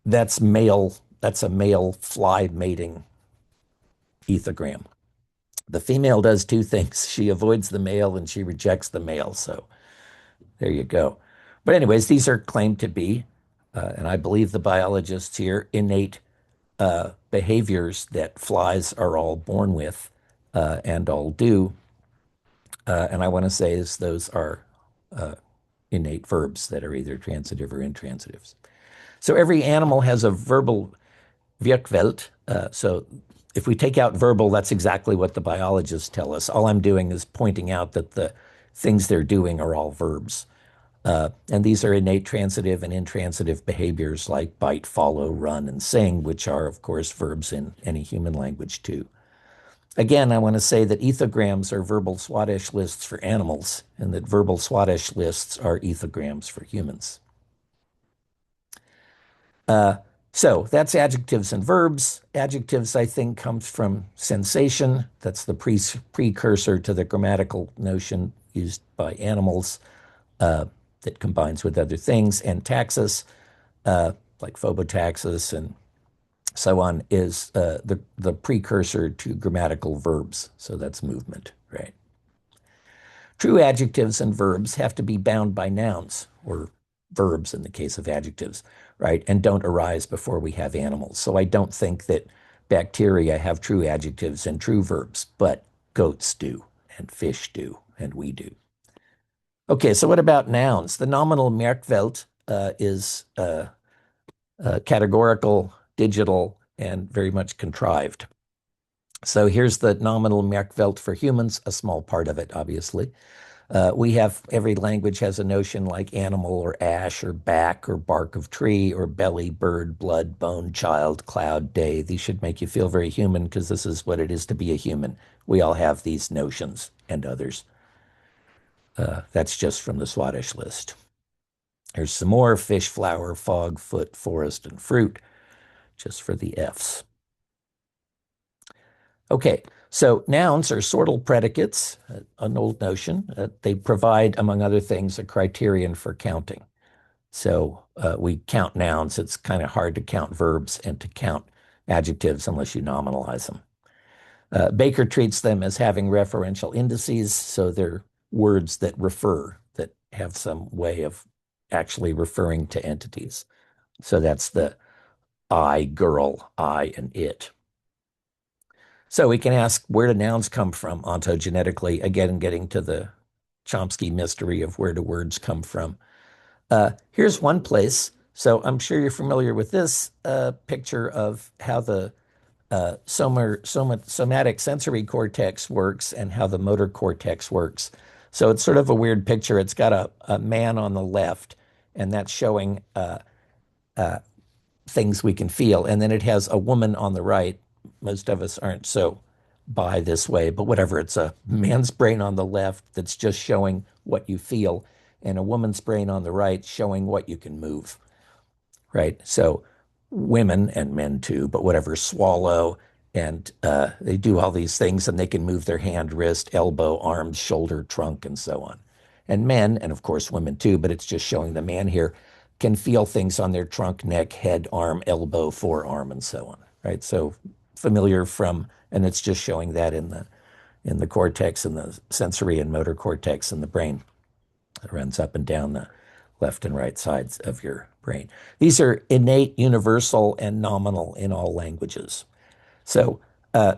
That's a male fly mating ethogram. The female does 2 things. She avoids the male and she rejects the male. So there you go. But anyways, these are claimed to be, and I believe the biologists here, innate behaviors that flies are all born with and all do. And I want to say is those are innate verbs that are either transitive or intransitives. So every animal has a verbal Wirkwelt. So if we take out verbal, that's exactly what the biologists tell us. All I'm doing is pointing out that the things they're doing are all verbs. And these are innate transitive and intransitive behaviors like bite, follow, run, and sing, which are, of course, verbs in any human language too. Again, I want to say that ethograms are verbal Swadesh lists for animals, and that verbal Swadesh lists are ethograms for humans. So that's adjectives and verbs. Adjectives, I think, comes from sensation. That's the precursor to the grammatical notion used by animals that combines with other things. And taxis, like phobotaxis and so on, is the precursor to grammatical verbs. So that's movement, right? True adjectives and verbs have to be bound by nouns, or verbs in the case of adjectives, right? And don't arise before we have animals. So I don't think that bacteria have true adjectives and true verbs, but goats do, and fish do, and we do. Okay, so what about nouns? The nominal Merkwelt is categorical, digital, and very much contrived. So here's the nominal Merkwelt for humans, a small part of it, obviously. Every language has a notion like animal or ash or back or bark of tree or belly, bird, blood, bone, child, cloud, day. These should make you feel very human because this is what it is to be a human. We all have these notions and others. That's just from the Swadesh list. There's some more: fish, flower, fog, foot, forest, and fruit, just for the Fs. Okay, so nouns are sortal predicates, an old notion. They provide, among other things, a criterion for counting. So we count nouns. It's kind of hard to count verbs and to count adjectives unless you nominalize them. Baker treats them as having referential indices, so they're words that refer, that have some way of actually referring to entities. So that's the I, girl, I, and it. So we can ask, where do nouns come from ontogenetically? Again, getting to the Chomsky mystery of where do words come from. Here's one place. So I'm sure you're familiar with this picture of how the somatic sensory cortex works and how the motor cortex works. So it's sort of a weird picture. It's got a man on the left, and that's showing things we can feel. And then it has a woman on the right. Most of us aren't so by this way, but whatever. It's a man's brain on the left that's just showing what you feel, and a woman's brain on the right showing what you can move, right? So women, and men too, but whatever, swallow, and they do all these things, and they can move their hand, wrist, elbow, arms, shoulder, trunk, and so on. And men, and of course women too, but it's just showing the man here, can feel things on their trunk, neck, head, arm, elbow, forearm, and so on, right? So familiar from, and it's just showing that in the cortex and the sensory and motor cortex in the brain. It runs up and down the left and right sides of your brain. These are innate, universal, and nominal in all languages. So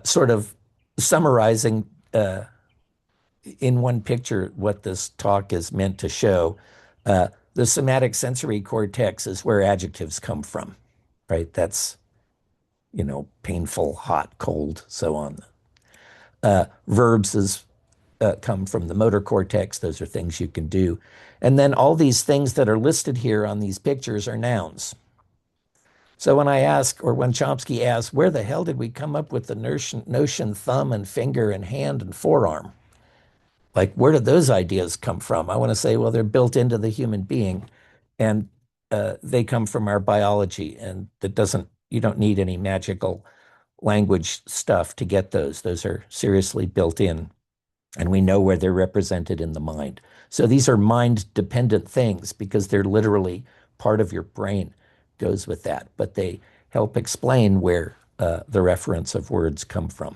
sort of summarizing in one picture what this talk is meant to show, the somatic sensory cortex is where adjectives come from, right? That's, painful, hot, cold, so on. Verbs come from the motor cortex. Those are things you can do. And then all these things that are listed here on these pictures are nouns. So when I ask, or when Chomsky asks, where the hell did we come up with the notion thumb and finger and hand and forearm? Like, where did those ideas come from? I want to say, well, they're built into the human being, and they come from our biology, and you don't need any magical language stuff to get those. Those are seriously built in, and we know where they're represented in the mind. So these are mind-dependent things because they're literally part of your brain, goes with that, but they help explain where the reference of words come from.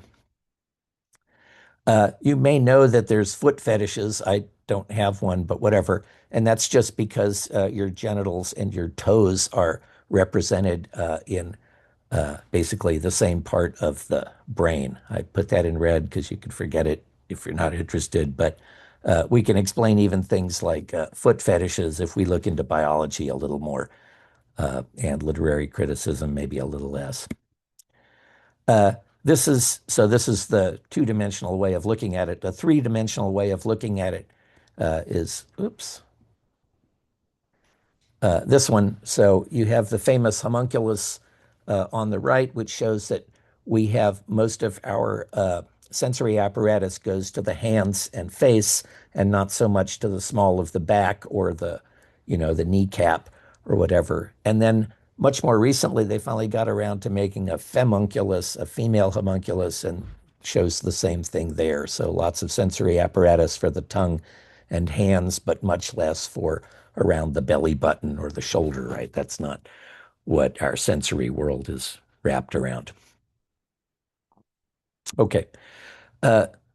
You may know that there's foot fetishes. I don't have one, but whatever. And that's just because your genitals and your toes are represented in basically the same part of the brain. I put that in red because you can forget it if you're not interested. But We can explain even things like foot fetishes if we look into biology a little more, and literary criticism maybe a little less. This is the two-dimensional way of looking at it. The three-dimensional way of looking at it is, this one. So you have the famous homunculus on the right, which shows that we have most of our sensory apparatus goes to the hands and face, and not so much to the small of the back or the kneecap or whatever. And then much more recently, they finally got around to making a femunculus, a female homunculus, and shows the same thing there. So lots of sensory apparatus for the tongue and hands, but much less for around the belly button or the shoulder, right? That's not what our sensory world is wrapped around. Okay.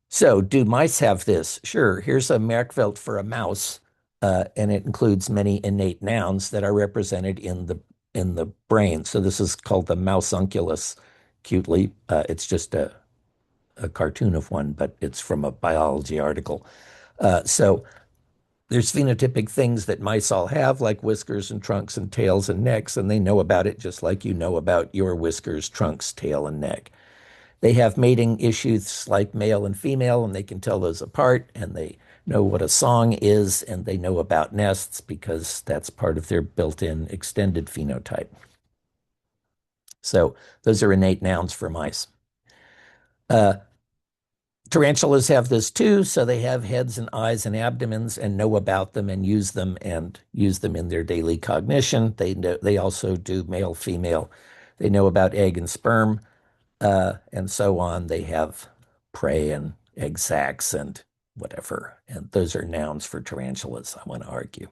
So do mice have this? Sure. Here's a Merkvelt for a mouse, and it includes many innate nouns that are represented in the brain. So this is called the mouseunculus, cutely. It's just a cartoon of one, but it's from a biology article. So there's phenotypic things that mice all have, like whiskers and trunks and tails and necks, and they know about it just like you know about your whiskers, trunks, tail, and neck. They have mating issues like male and female, and they can tell those apart, and they know what a song is, and they know about nests because that's part of their built-in extended phenotype. So those are innate nouns for mice. Tarantulas have this too, so they have heads and eyes and abdomens and know about them and use them in their daily cognition. They also do male, female. They know about egg and sperm, and so on. They have prey and egg sacs and whatever. And those are nouns for tarantulas, I want to argue.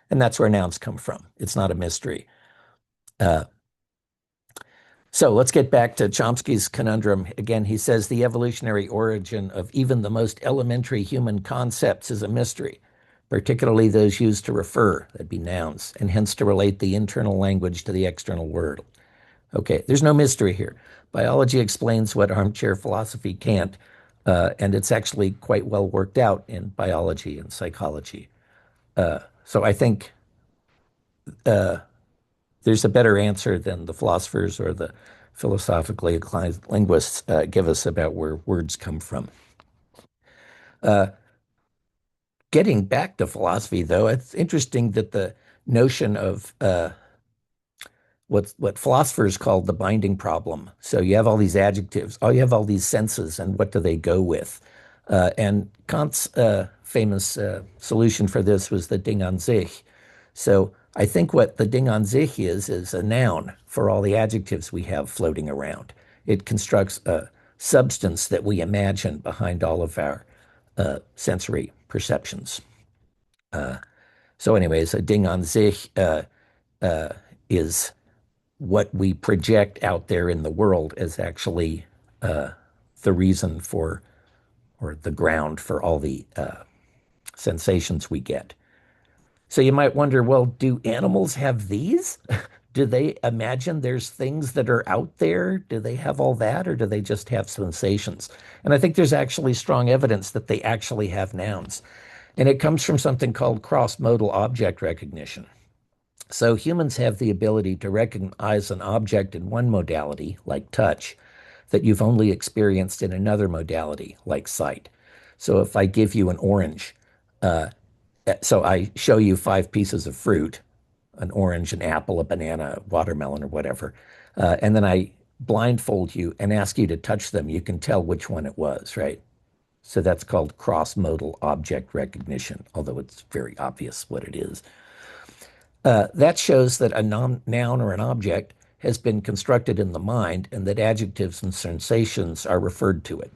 And that's where nouns come from. It's not a mystery. So let's get back to Chomsky's conundrum. Again, he says the evolutionary origin of even the most elementary human concepts is a mystery, particularly those used to refer, that'd be nouns, and hence to relate the internal language to the external world. Okay, there's no mystery here. Biology explains what armchair philosophy can't, and it's actually quite well worked out in biology and psychology. So I think there's a better answer than the philosophers or the philosophically inclined linguists give us about where words come from. Getting back to philosophy, though, it's interesting that the notion of what philosophers call the binding problem. So you have all these adjectives, you have all these senses, and what do they go with? And Kant's famous solution for this was the Ding an sich. So I think what the Ding an sich is a noun for all the adjectives we have floating around. It constructs a substance that we imagine behind all of our sensory perceptions. So anyways, a Ding an sich is what we project out there in the world as actually the reason for, or the ground for all the sensations we get. So you might wonder, well, do animals have these? Do they imagine there's things that are out there? Do they have all that, or do they just have sensations? And I think there's actually strong evidence that they actually have nouns. And it comes from something called cross-modal object recognition. So humans have the ability to recognize an object in one modality, like touch, that you've only experienced in another modality, like sight. So if I give you an orange, so I show you 5 pieces of fruit, an orange, an apple, a banana, a watermelon, or whatever, and then I blindfold you and ask you to touch them, you can tell which one it was, right? So that's called cross-modal object recognition, although it's very obvious what it is. That shows that a noun or an object has been constructed in the mind and that adjectives and sensations are referred to it.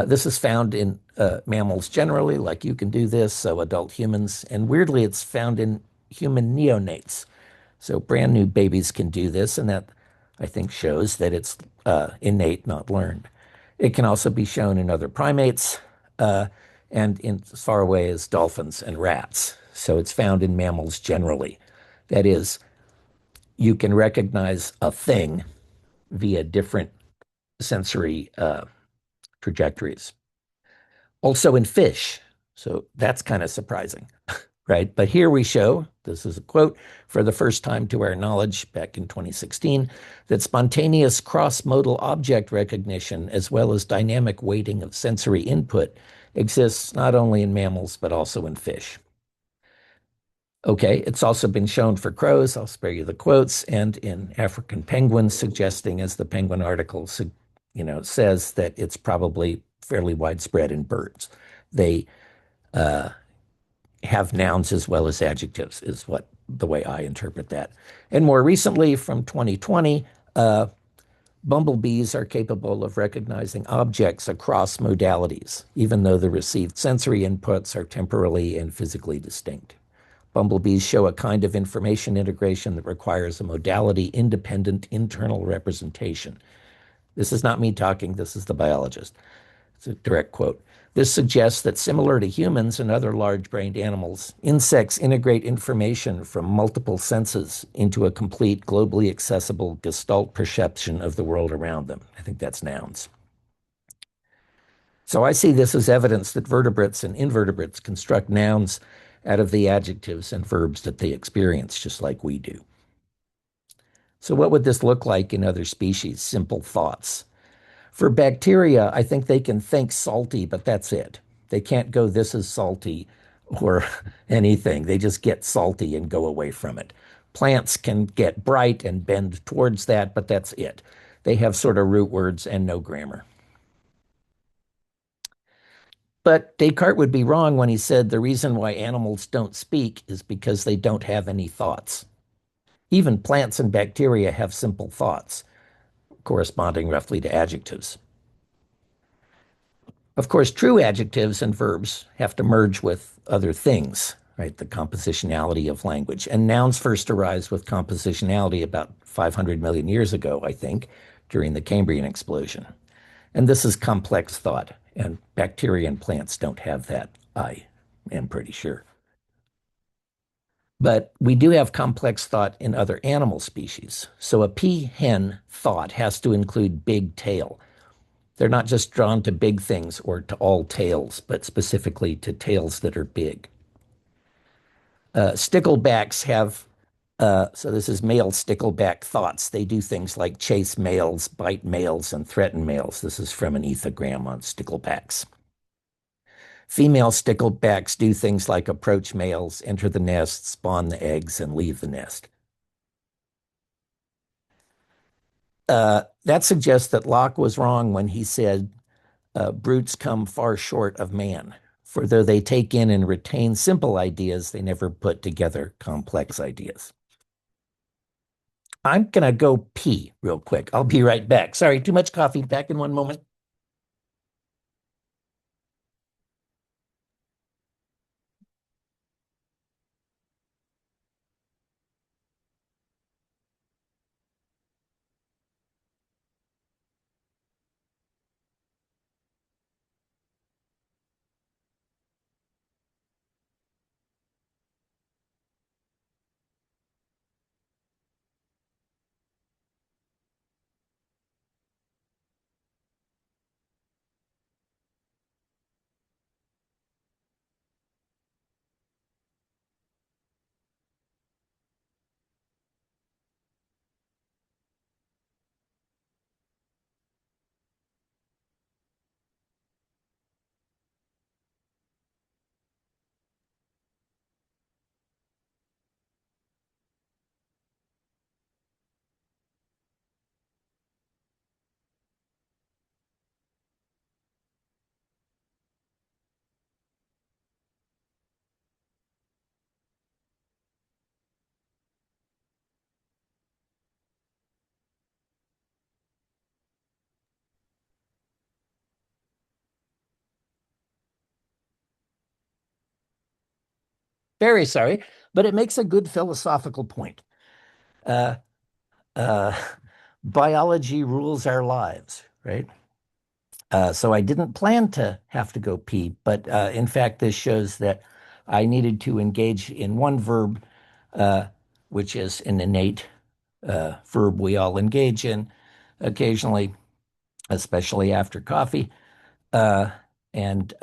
This is found in mammals generally, like you can do this, so adult humans, and weirdly, it's found in human neonates. So brand new babies can do this, and that, I think, shows that it's innate, not learned. It can also be shown in other primates and in as far away as dolphins and rats. So it's found in mammals generally. That is, you can recognize a thing via different sensory trajectories. Also in fish. So that's kind of surprising, right? But here we show, this is a quote, for the first time to our knowledge back in 2016, that spontaneous cross-modal object recognition, as well as dynamic weighting of sensory input, exists not only in mammals, but also in fish. Okay, it's also been shown for crows, I'll spare you the quotes, and in African penguins, suggesting, as the penguin article says, that it's probably fairly widespread in birds. They uh, have nouns as well as adjectives, is what the way I interpret that. And more recently, from 2020, bumblebees are capable of recognizing objects across modalities, even though the received sensory inputs are temporally and physically distinct. Bumblebees show a kind of information integration that requires a modality-independent internal representation. This is not me talking, this is the biologist. It's a direct quote. This suggests that similar to humans and other large-brained animals, insects integrate information from multiple senses into a complete, globally accessible gestalt perception of the world around them. I think that's nouns. So I see this as evidence that vertebrates and invertebrates construct nouns out of the adjectives and verbs that they experience, just like we do. So what would this look like in other species? Simple thoughts. For bacteria, I think they can think salty, but that's it. They can't go, this is salty, or anything. They just get salty and go away from it. Plants can get bright and bend towards that, but that's it. They have sort of root words and no grammar. But Descartes would be wrong when he said the reason why animals don't speak is because they don't have any thoughts. Even plants and bacteria have simple thoughts, corresponding roughly to adjectives. Of course, true adjectives and verbs have to merge with other things, right? The compositionality of language. And nouns first arise with compositionality about 500 million years ago, I think, during the Cambrian explosion. And this is complex thought, and bacteria and plants don't have that, I am pretty sure. But we do have complex thought in other animal species. So a peahen thought has to include big tail. They're not just drawn to big things or to all tails, but specifically to tails that are big. Sticklebacks have, so this is male stickleback thoughts. They do things like chase males, bite males, and threaten males. This is from an ethogram on sticklebacks. Female sticklebacks do things like approach males, enter the nest, spawn the eggs, and leave the nest. That suggests that Locke was wrong when he said, brutes come far short of man. For though they take in and retain simple ideas, they never put together complex ideas. I'm going to go pee real quick. I'll be right back. Sorry, too much coffee. Back in one moment. Very sorry, but it makes a good philosophical point. Uh, uh, Biology rules our lives, right? So I didn't plan to have to go pee, but in fact, this shows that I needed to engage in one verb, uh, which is an innate verb we all engage in occasionally, especially after coffee. Uh, and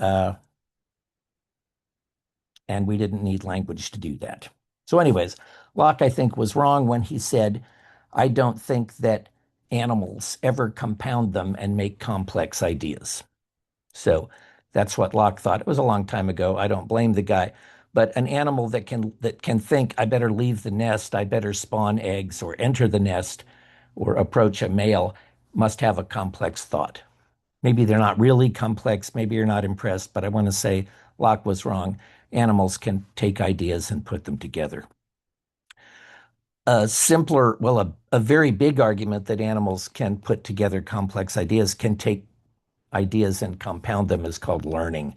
we didn't need language to do that. So anyways, Locke, I think, was wrong when he said, I don't think that animals ever compound them and make complex ideas. So that's what Locke thought. It was a long time ago. I don't blame the guy. But an animal that can think, I better leave the nest, I better spawn eggs or enter the nest or approach a male, must have a complex thought. Maybe they're not really complex. Maybe you're not impressed, but I want to say Locke was wrong. Animals can take ideas and put them together. A simpler, well, a very big argument that animals can put together complex ideas, can take ideas and compound them, is called learning.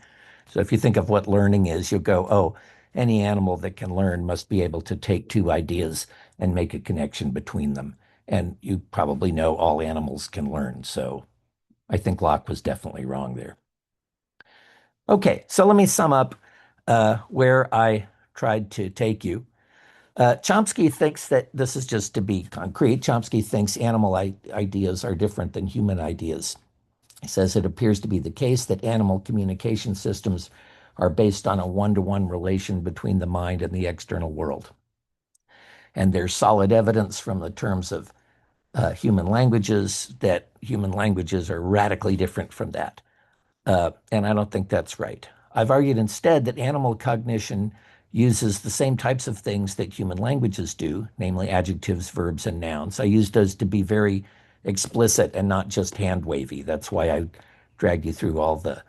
So if you think of what learning is, you'll go, oh, any animal that can learn must be able to take two ideas and make a connection between them. And you probably know all animals can learn. So I think Locke was definitely wrong there. Okay, so let me sum up where I tried to take you. Chomsky thinks that, this is just to be concrete, Chomsky thinks animal ideas are different than human ideas. He says it appears to be the case that animal communication systems are based on a one-to-one relation between the mind and the external world. And there's solid evidence from the terms of human languages that human languages are radically different from that. And I don't think that's right. I've argued instead that animal cognition uses the same types of things that human languages do, namely adjectives, verbs, and nouns. I used those to be very explicit and not just hand-wavy. That's why I dragged you through all the,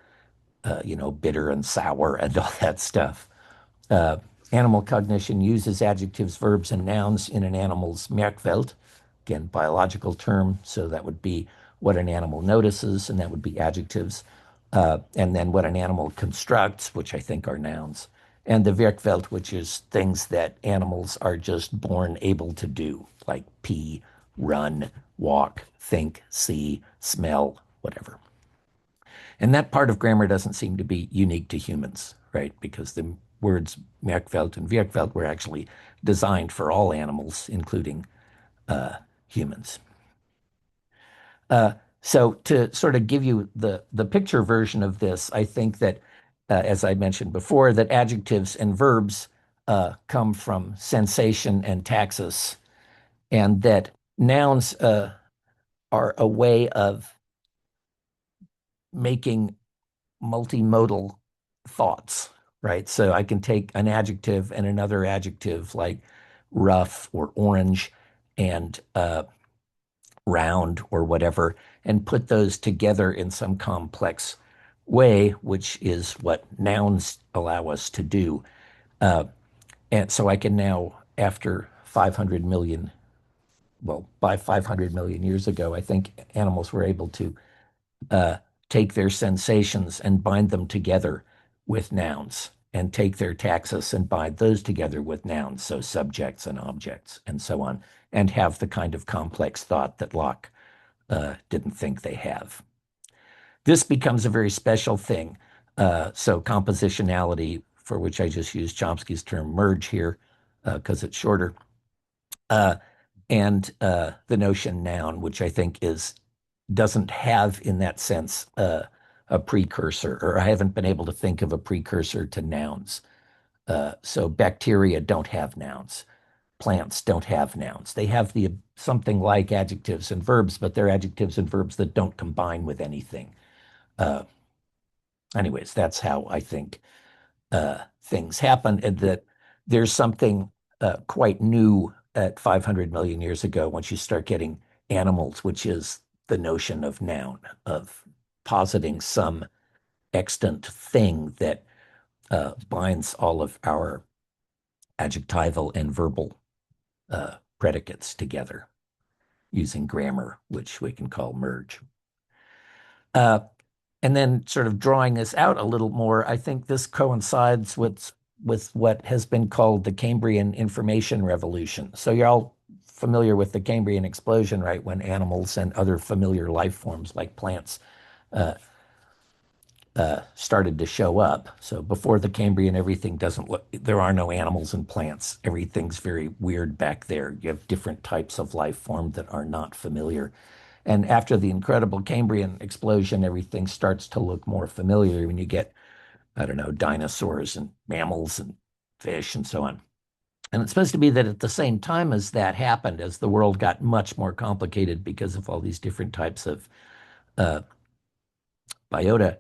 bitter and sour and all that stuff. Animal cognition uses adjectives, verbs, and nouns in an animal's Merkwelt, again, biological term. So that would be what an animal notices, and that would be adjectives. And then what an animal constructs, which I think are nouns. And the Werkwelt, which is things that animals are just born able to do, like pee, run, walk, think, see, smell, whatever. And that part of grammar doesn't seem to be unique to humans, right? Because the words Merkwelt and Werkwelt were actually designed for all animals, including humans. So to sort of give you the picture version of this, I think that, as I mentioned before, that adjectives and verbs come from sensation and taxis, and that nouns are a way of making multimodal thoughts, right? So I can take an adjective and another adjective like rough or orange and round or whatever, and put those together in some complex way, which is what nouns allow us to do. And so I can now, after 500 million, well, by 500 million years ago, I think animals were able to take their sensations and bind them together with nouns, and take their taxis and bind those together with nouns, so subjects and objects and so on, and have the kind of complex thought that Locke didn't think they have. This becomes a very special thing. So compositionality, for which I just used Chomsky's term merge here because it's shorter, and the notion noun, which I think doesn't have in that sense a precursor, or I haven't been able to think of a precursor to nouns. So bacteria don't have nouns. Plants don't have nouns. They have something like adjectives and verbs, but they're adjectives and verbs that don't combine with anything. Anyways, that's how I think things happen, and that there's something quite new at 500 million years ago once you start getting animals, which is the notion of noun, of positing some extant thing that binds all of our adjectival and verbal predicates together using grammar, which we can call merge. And then sort of drawing this out a little more, I think this coincides with what has been called the Cambrian information revolution. So you're all familiar with the Cambrian explosion, right? When animals and other familiar life forms like plants started to show up. So before the Cambrian, everything doesn't look, there are no animals and plants. Everything's very weird back there. You have different types of life form that are not familiar. And after the incredible Cambrian explosion, everything starts to look more familiar when you get, I don't know, dinosaurs and mammals and fish and so on. And it's supposed to be that at the same time as that happened, as the world got much more complicated because of all these different types of biota,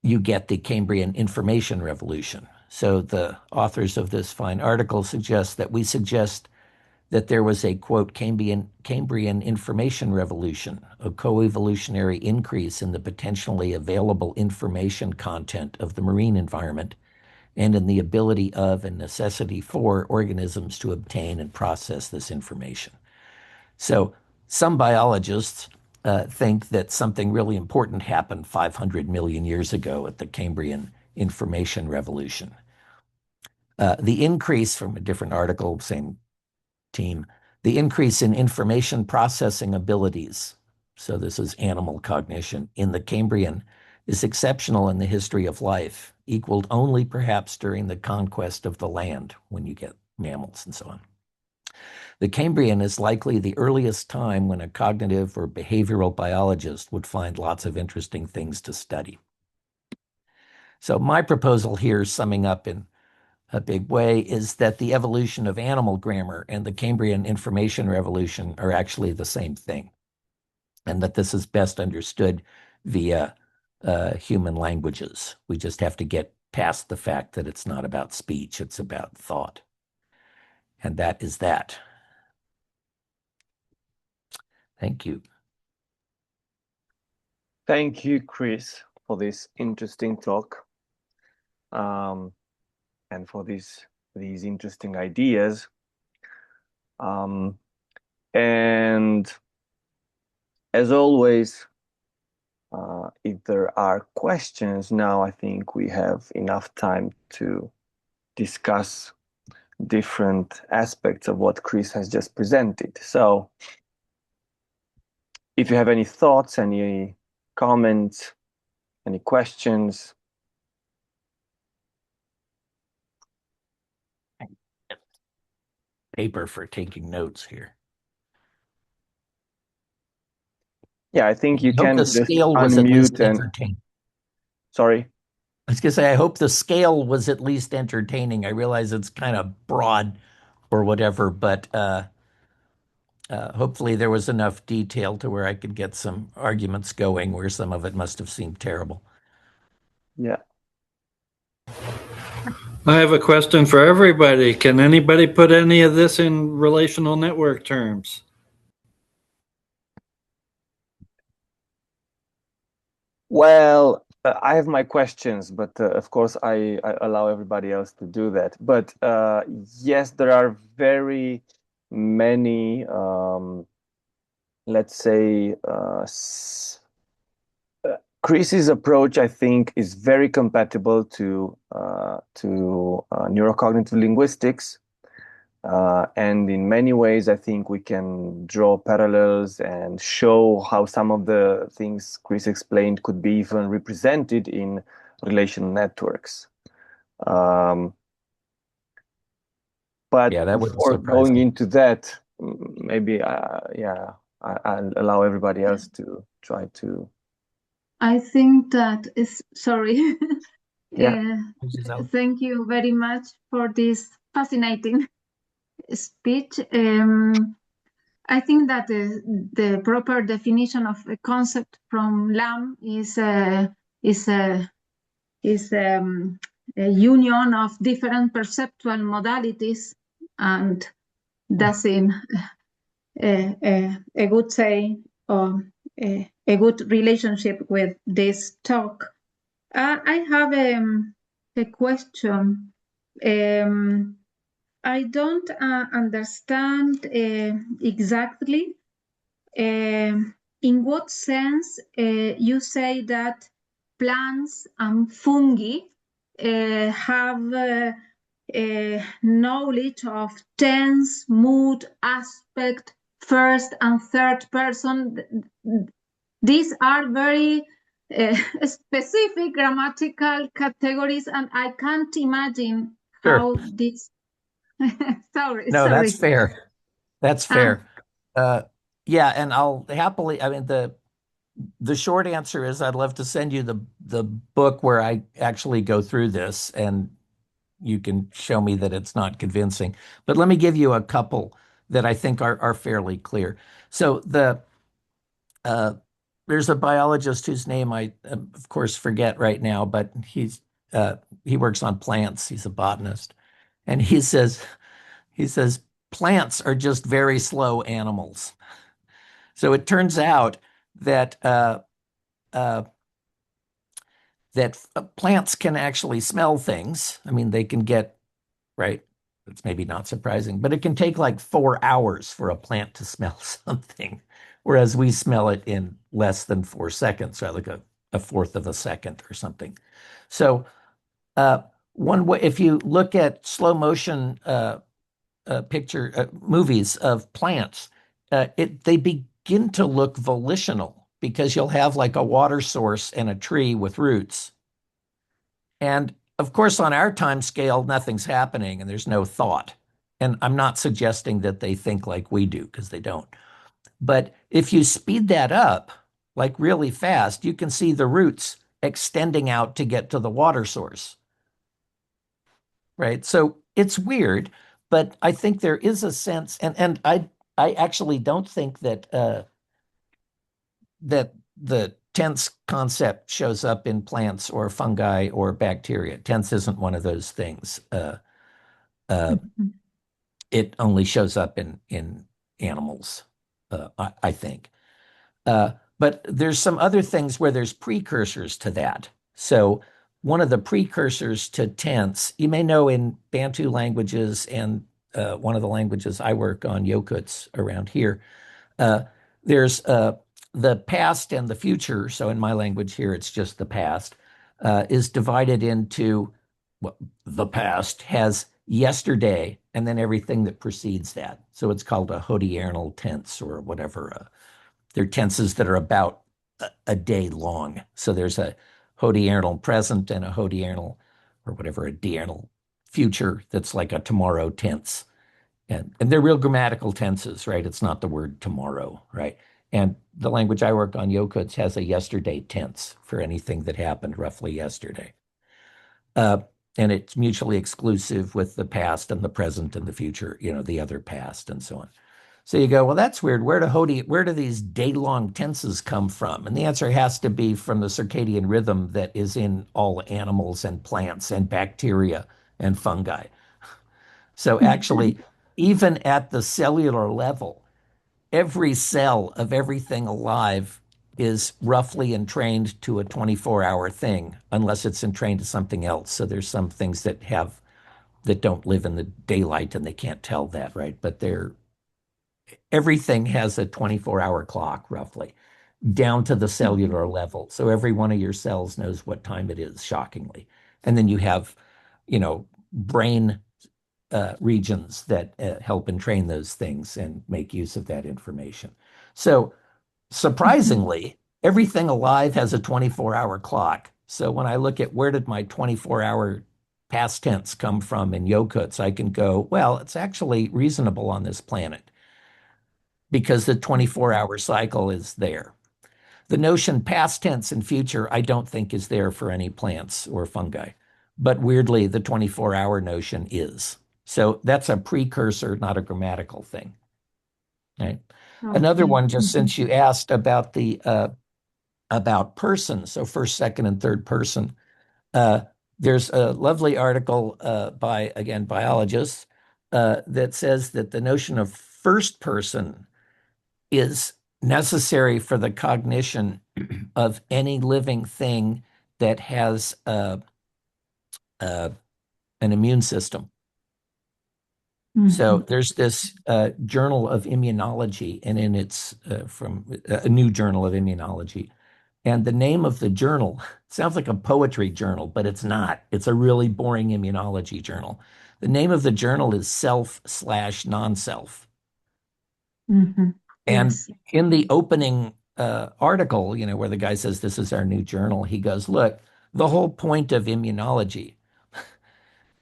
you get the Cambrian information revolution. So the authors of this fine article suggest that there was a, quote, Cambrian information revolution, a coevolutionary increase in the potentially available information content of the marine environment and in the ability of and necessity for organisms to obtain and process this information. So some biologists think that something really important happened 500 million years ago at the Cambrian information revolution. The increase from a different article, same team, the increase in information processing abilities, so this is animal cognition, in the Cambrian is exceptional in the history of life, equaled only perhaps during the conquest of the land when you get mammals and so on. The Cambrian is likely the earliest time when a cognitive or behavioral biologist would find lots of interesting things to study. So my proposal here, summing up in a big way, is that the evolution of animal grammar and the Cambrian information revolution are actually the same thing, and that this is best understood via human languages. We just have to get past the fact that it's not about speech, it's about thought. And that is that. Thank you. Thank you, Chris, for this interesting talk, and for these interesting ideas. And as always, if there are questions now, I think we have enough time to discuss different aspects of what Chris has just presented. So if you have any thoughts, any comments, any questions. Paper for taking notes here. Yeah, I think you can just unmute and... Sorry? I was going to say, I hope the scale was at least entertaining. I realize it's kind of broad or whatever, but hopefully there was enough detail to where I could get some arguments going where some of it must have seemed terrible. Yeah. I have a question for everybody. Can anybody put any of this in relational network terms? Well, I have my questions, but of course I allow everybody else to do that. But yes, there are very many, let's say, Chris's approach, I think, is very compatible to neurocognitive linguistics. And in many ways, I think we can draw parallels and show how some of the things Chris explained could be even represented in relational networks. But yeah, before going into that, maybe, I'll allow everybody else to try to. I think that is, sorry. Yeah. Thank you very much for this fascinating speech. I think that the proper definition of a concept from Lam is a union of different perceptual modalities, and that's in a good say or a good relationship with this talk. I have a question. I don't understand exactly in what sense you say that plants and fungi have knowledge of tense, mood, aspect, first and third person. These are very specific grammatical categories, and I can't imagine how this... Sorry. No, that's fair. That's fair. Yeah, and I'll happily, I mean, the short answer is I'd love to send you the book where I actually go through this and you can show me that it's not convincing. But let me give you a couple that I think are fairly clear. So uh, there's a biologist whose name I, of course, forget right now, but he works on plants. He's a botanist, and he says plants are just very slow animals. So it turns out that uh, plants can actually smell things. I mean, they can get right. It's maybe not surprising, but it can take like 4 hours for a plant to smell something, whereas we smell it in less than 4 seconds, right? Like a fourth of a second or something. So uh, one way, if you look at slow motion picture movies of plants, they begin to look volitional because you'll have like a water source and a tree with roots. And of course, on our time scale, nothing's happening and there's no thought. And I'm not suggesting that they think like we do because they don't. But if you speed that up, like really fast, you can see the roots extending out to get to the water source, right? So it's weird, but I think there is a sense, and I actually don't think that the tense concept shows up in plants or fungi or bacteria. Tense isn't one of those things. Mhm. It only shows up in animals, I think. But there's some other things where there's precursors to that. So one of the precursors to tense, you may know in Bantu languages and one of the languages I work on, Yokuts around here, uh, there's the past and the future. So in my language here, it's just the past, is divided into well, the past has yesterday and then everything that precedes that. So it's called a hodiernal tense or whatever. They're tenses that are about a day long. So there's a hodiernal present and a hodiernal or whatever, a diurnal future that's like a tomorrow tense. And they're real grammatical tenses, right? It's not the word tomorrow, right? And the language I work on, Yokuts, has a yesterday tense for anything that happened roughly yesterday. Uh, and it's mutually exclusive with the past and the present and the future, the other past and so on. So you go, well, that's weird. Where do these day-long tenses come from? And the answer has to be from the circadian rhythm that is in all animals and plants and bacteria and fungi. So actually, even at the cellular level, every cell of everything alive is roughly entrained to a 24-hour thing, unless it's entrained to something else. So there's some things that don't live in the daylight and they can't tell that, right? But everything has a 24-hour clock roughly down to the cellular level. So every one of your cells knows what time it is, shockingly. And then you have, brain regions that help entrain those things and make use of that information. So surprisingly, everything alive has a 24-hour clock. So when I look at where did my 24-hour past tense come from in Yokuts, I can go, well, it's actually reasonable on this planet because the 24-hour cycle is there. The notion past tense and future, I don't think is there for any plants or fungi. But weirdly, the 24-hour notion is. So that's a precursor, not a grammatical thing. Right. Another one, just since you asked about about person, so first, second, and third person, there's a lovely article by, again, biologists that says that the notion of first person is necessary for the cognition of any living thing that has an immune system. So there's this journal of immunology, and in it's from a new journal of immunology. And the name of the journal sounds like a poetry journal, but it's not. It's a really boring immunology journal. The name of the journal is Self/Non-Self. Mm-hmm. And Yes. in the opening article, where the guy says this is our new journal, he goes, look, the whole point of immunology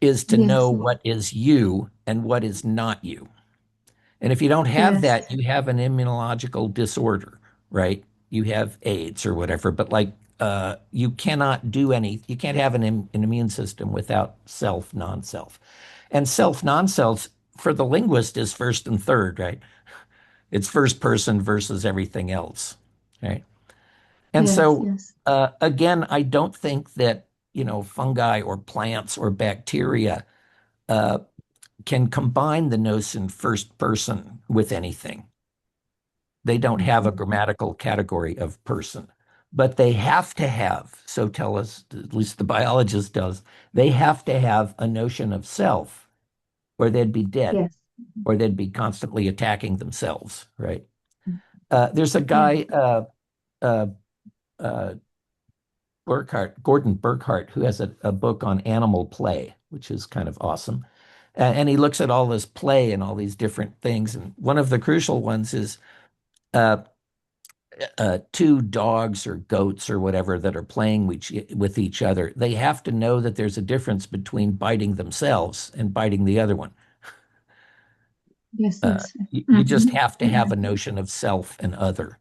is to know what is you and what is not you. And if you don't have Yes. that, you have an immunological disorder, right? You have AIDS or whatever, but you cannot do you can't have an immune system without self, non-self. And self, non-self for the linguist is first and third, right? It's first person versus everything else, right? And Yes, so, yes. again, I don't think that, fungi or plants or bacteria can combine the notion first person with anything. They don't have a grammatical category of person, but they have to have, so tell us, at least the biologist does, they have to have a notion of self, or they'd be dead, Yes. or they'd be constantly attacking themselves, right? There's a Yeah. guy, Gordon Burkhart, who has a book on animal play, which is kind of awesome. And he looks at all this play and all these different things. And one of the crucial ones is uh, two dogs or goats or whatever that are playing with each other. They have to know that there's a difference between biting themselves and biting the other one. Yes, yes. You just have to have a notion of self and other.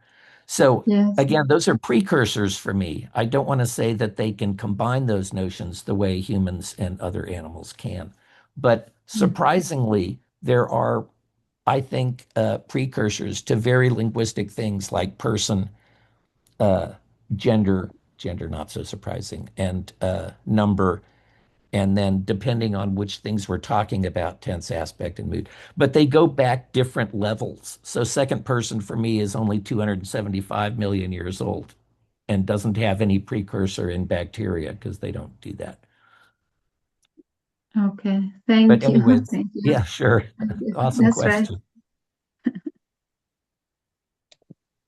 So Yes. again, those are precursors for me. I don't want to say that they can combine those notions the way humans and other animals can. But surprisingly, there are, I think, precursors to very linguistic things like person, gender, gender not so surprising, and number, and then depending on which things we're talking about, tense, aspect, and mood. But they go back different levels. So second person for me is only 275 million years old and doesn't have any precursor in bacteria because they don't do that. Okay. But Thank you. anyways, Thank you. yeah, sure. Awesome That's right. question.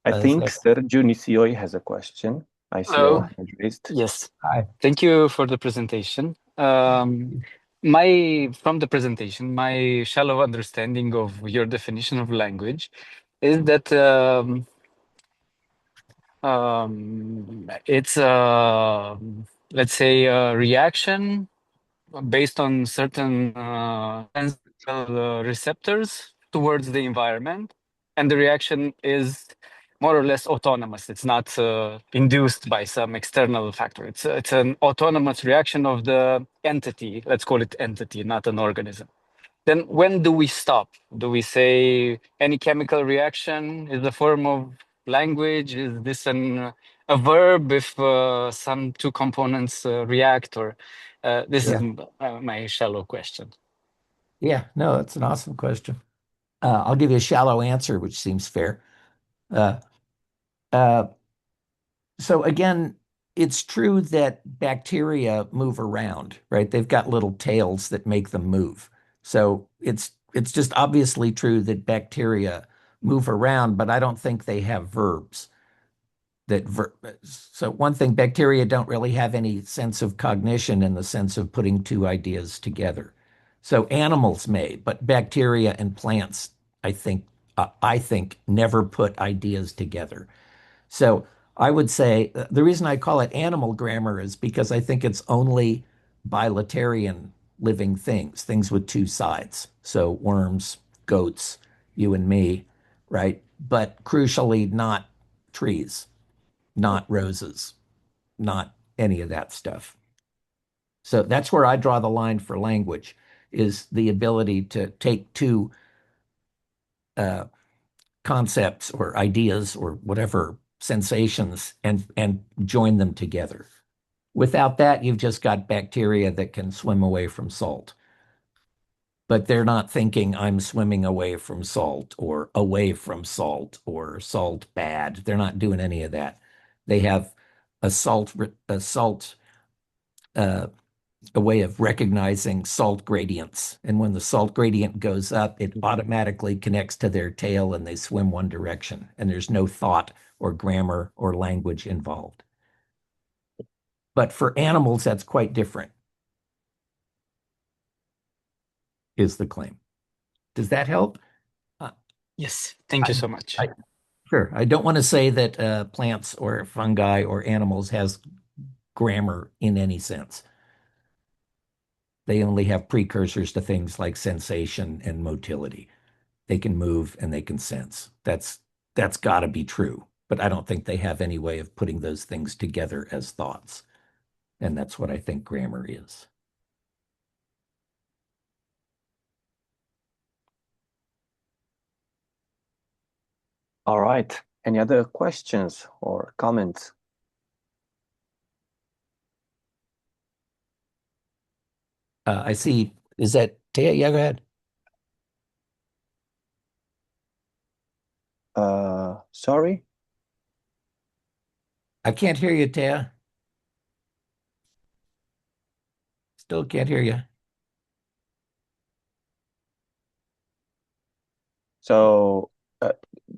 I think Sergio Nisioi has a question. I see your hand raised. Yes. Hi. Thank you for the presentation. From the presentation, my shallow understanding of your definition of language is that it's let's say a reaction based on certain sensory receptors towards the environment, and the reaction is more or less autonomous. It's not induced by some external factor. It's an autonomous reaction of the entity. Let's call it entity, not an organism. Then when do we stop? Do we say any chemical reaction is a form of language? Is this a verb if some two components react? Or this is my shallow question. Yeah, no, that's an awesome question. I'll give you a shallow answer, which seems fair. Uh, uh, so again, it's true that bacteria move around, right? They've got little tails that make them move. So it's just obviously true that bacteria move around, but I don't think they have verbs. So one thing, bacteria don't really have any sense of cognition in the sense of putting two ideas together. So animals may, but bacteria and plants, I think never put ideas together. So I would say the reason I call it animal grammar is because I think it's only bilaterian living things with two sides. So worms, goats, you and me, right? But crucially, not trees, not roses, not any of that stuff. So that's where I draw the line for language, is the ability to take two concepts or ideas or whatever sensations and join them together. Without that, you've just got bacteria that can swim away from salt. But they're not thinking I'm swimming away from salt or away from salt or salt bad. They're not doing any of that. They have a way of recognizing salt gradients. And when the salt gradient goes up, it automatically connects to their tail and they swim one direction. And there's no thought or grammar or language involved. But for animals, that's quite different, is the claim. Does that help? Yes, thank you so much. Sure. I don't want to say that plants or fungi or animals has grammar in any sense. They only have precursors to things like sensation and motility. they can move, and they can sense. That's got to be true. But I don't think they have any way of putting those things together as thoughts. And that's what I think grammar is. All right. Any other questions or comments? I see. Is that Tia? Yeah, go ahead. Sorry? I can't hear you, Tia. Still can't hear you. So,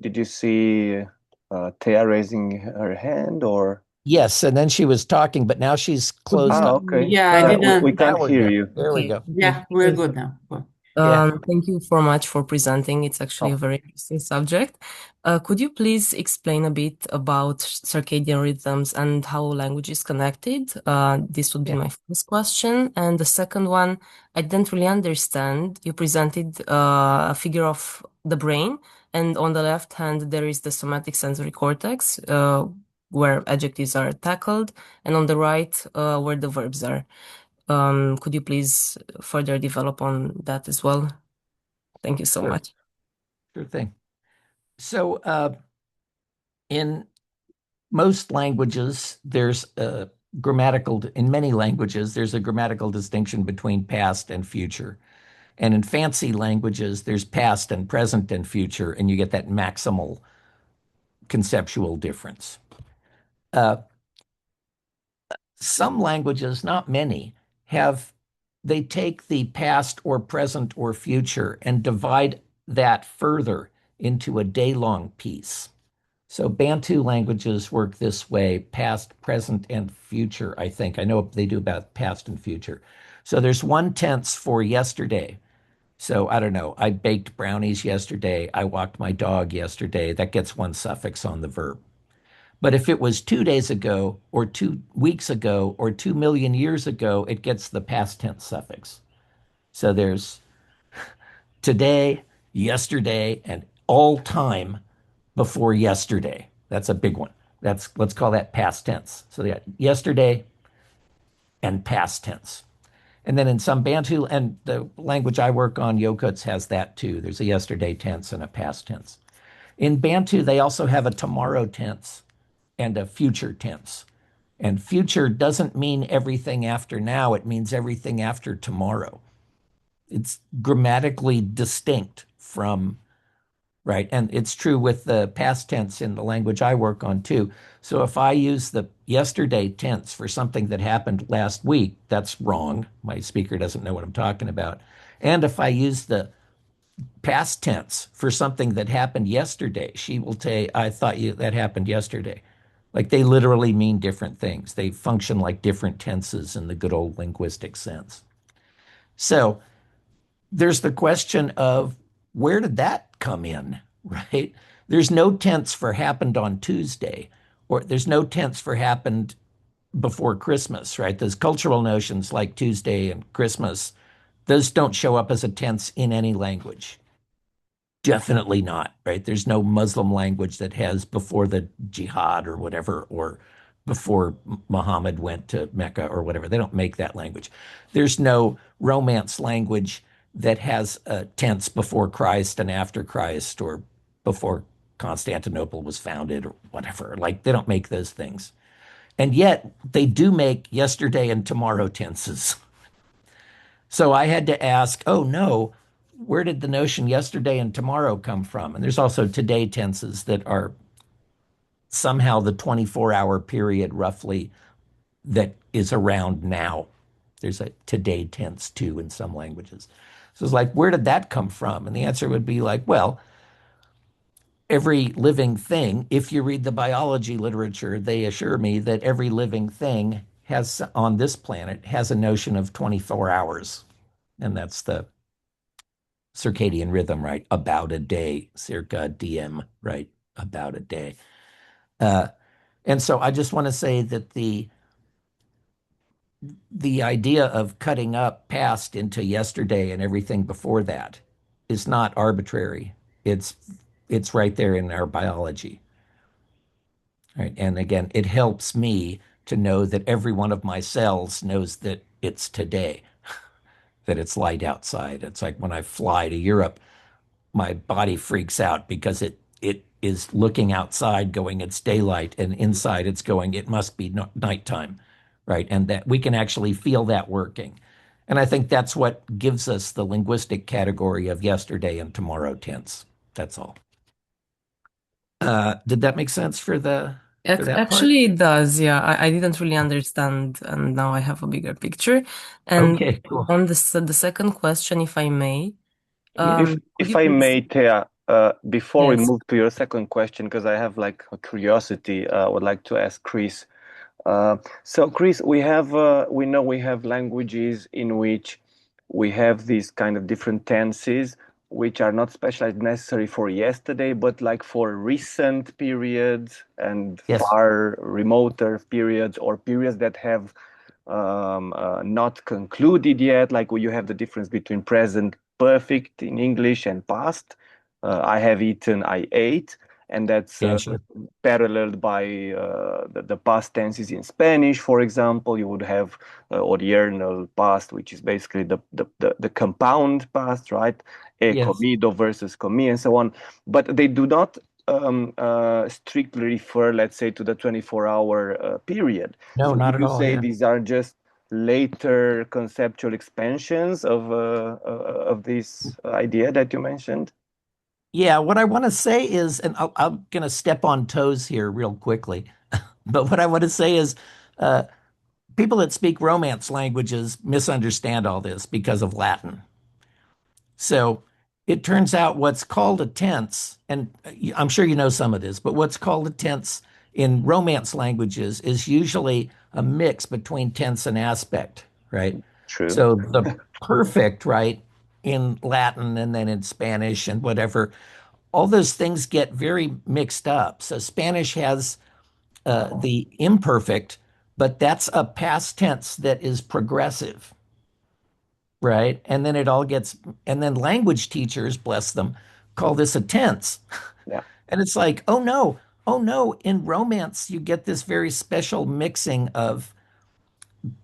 did you see Thea raising her hand, or? Yes, and then she was talking, but now she's closed. Okay. Yeah, I didn't. We can't Now we're hear good. you. There we Okay. go. Yeah, we're good now. Well, Yeah. Thank you so much for presenting. It's actually a very interesting subject. Could you please explain a bit about circadian rhythms and how language is connected? This would be my first question. And the second one, I didn't really understand. You presented a figure of the brain, and on the left hand, there is the somatic sensory cortex, where adjectives are tackled, and on the right, where the verbs are. Could you please further develop on that as well? Thank you so Sure. much. Sure thing. So, in most languages, there's a in many languages, there's a grammatical distinction between past and future. And in fancy languages, there's past and present and future, and you get that maximal conceptual difference. Some languages, not many, they take the past or present or future and divide that further into a day-long piece. So Bantu languages work this way, past, present, and future, I think. I know they do about past and future. So there's one tense for yesterday. So I don't know, I baked brownies yesterday, I walked my dog yesterday. That gets one suffix on the verb. But if it was 2 days ago, or 2 weeks ago, or 2 million years ago, it gets the past tense suffix. So there's today, yesterday, and all time before yesterday. That's a big one. Let's call that past tense. So yeah, yesterday and past tense. And then in some Bantu, and the language I work on, Yokuts, has that too. There's a yesterday tense and a past tense. In Bantu, they also have a tomorrow tense and a future tense. And future doesn't mean everything after now, it means everything after tomorrow. It's grammatically distinct from, right? And it's true with the past tense in the language I work on too. So if I use the yesterday tense for something that happened last week, that's wrong. My speaker doesn't know what I'm talking about. And if I use the past tense for something that happened yesterday, she will say, I thought that happened yesterday. Like they literally mean different things. They function like different tenses in the good old linguistic sense. So there's the question of where did that come in, right? There's no tense for happened on Tuesday, or there's no tense for happened before Christmas, right? Those cultural notions like Tuesday and Christmas, those don't show up as a tense in any language. Definitely not, right? There's no Muslim language that has before the jihad or whatever, or before Muhammad went to Mecca or whatever. They don't make that language. There's no Romance language that has a tense before Christ and after Christ, or before Constantinople was founded or whatever. Like they don't make those things. And yet they do make yesterday and tomorrow tenses. So I had to ask, oh no, where did the notion yesterday and tomorrow come from? And there's also today tenses that are somehow the 24-hour period roughly that is around now. There's a today tense too in some languages. So it's like, where did that come from? And the answer would be like, well, every living thing, if you read the biology literature, they assure me that every living thing has on this planet has a notion of 24 hours. And that's the circadian rhythm, right? About a day, circa diem, right? About a day. And so I just want to say that the idea of cutting up past into yesterday and everything before that is not arbitrary. it's right there in our biology. Right. And again, it helps me to know that every one of my cells knows that it's today, that it's light outside. It's like when I fly to Europe, my body freaks out because it is looking outside going, it's daylight, and inside it's going, it must be nighttime, right? And that we can actually feel that working. And I think that's what gives us the linguistic category of yesterday and tomorrow tense. That's all. Did that make sense for that part? Actually, it does. Yeah, I didn't really understand, and now I have a bigger picture. And okay, cool. On the second question, if I may, if I may, Thea, before we Yes. move to your second question, because I have like a curiosity, I would like to ask Chris. So Chris, we know we have languages in which we have these kind of different tenses, which are not specialized necessary for yesterday, but like for recent periods and Yes. far remoter periods, or periods that have not concluded yet. Like you have the difference between present perfect in English and past. I have eaten, I ate, and that's Sure. paralleled by the past tenses in Spanish. For example, you would have diurnal past, which is basically the compound past, right? He Yes. comido versus comí, and so on. But they do not strictly refer, let's say, to the 24-hour period. No, So not would at you all. say Yeah. these are just later conceptual expansions of this idea that you mentioned? Yeah, what I want to say is, and I'm going to step on toes here real quickly, but what I want to say is people that speak Romance languages misunderstand all this because of Latin. So it turns out what's called a tense, and I'm sure you know some of this, but what's called a tense in Romance languages is usually a mix between tense and aspect, right? True. So the perfect, right, in Latin and then in Spanish and whatever, all those things get very mixed up. So Spanish has the imperfect, but that's a past tense that is progressive, right? And then and then language teachers, bless them, call this a tense. Yeah. And it's like, oh no, in Romance, you get this very special mixing of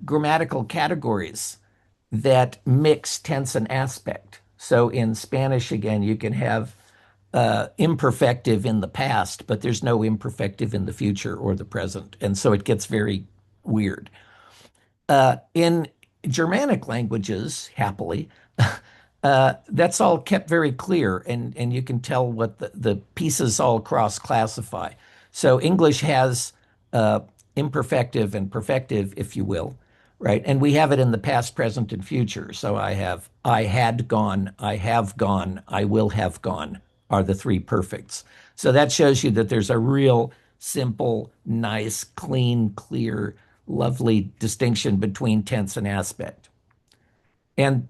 grammatical categories that mix tense and aspect. So in Spanish, again, you can have imperfective in the past, but there's no imperfective in the future or the present. And so it gets very weird. In Germanic languages, happily, that's all kept very clear, and you can tell what the pieces all cross classify. So English has imperfective and perfective, if you will, right? And we have it in the past, present, and future. So I had gone, I have gone, I will have gone are the three perfects. So that shows you that there's a real simple, nice, clean, clear, lovely distinction between tense and aspect. And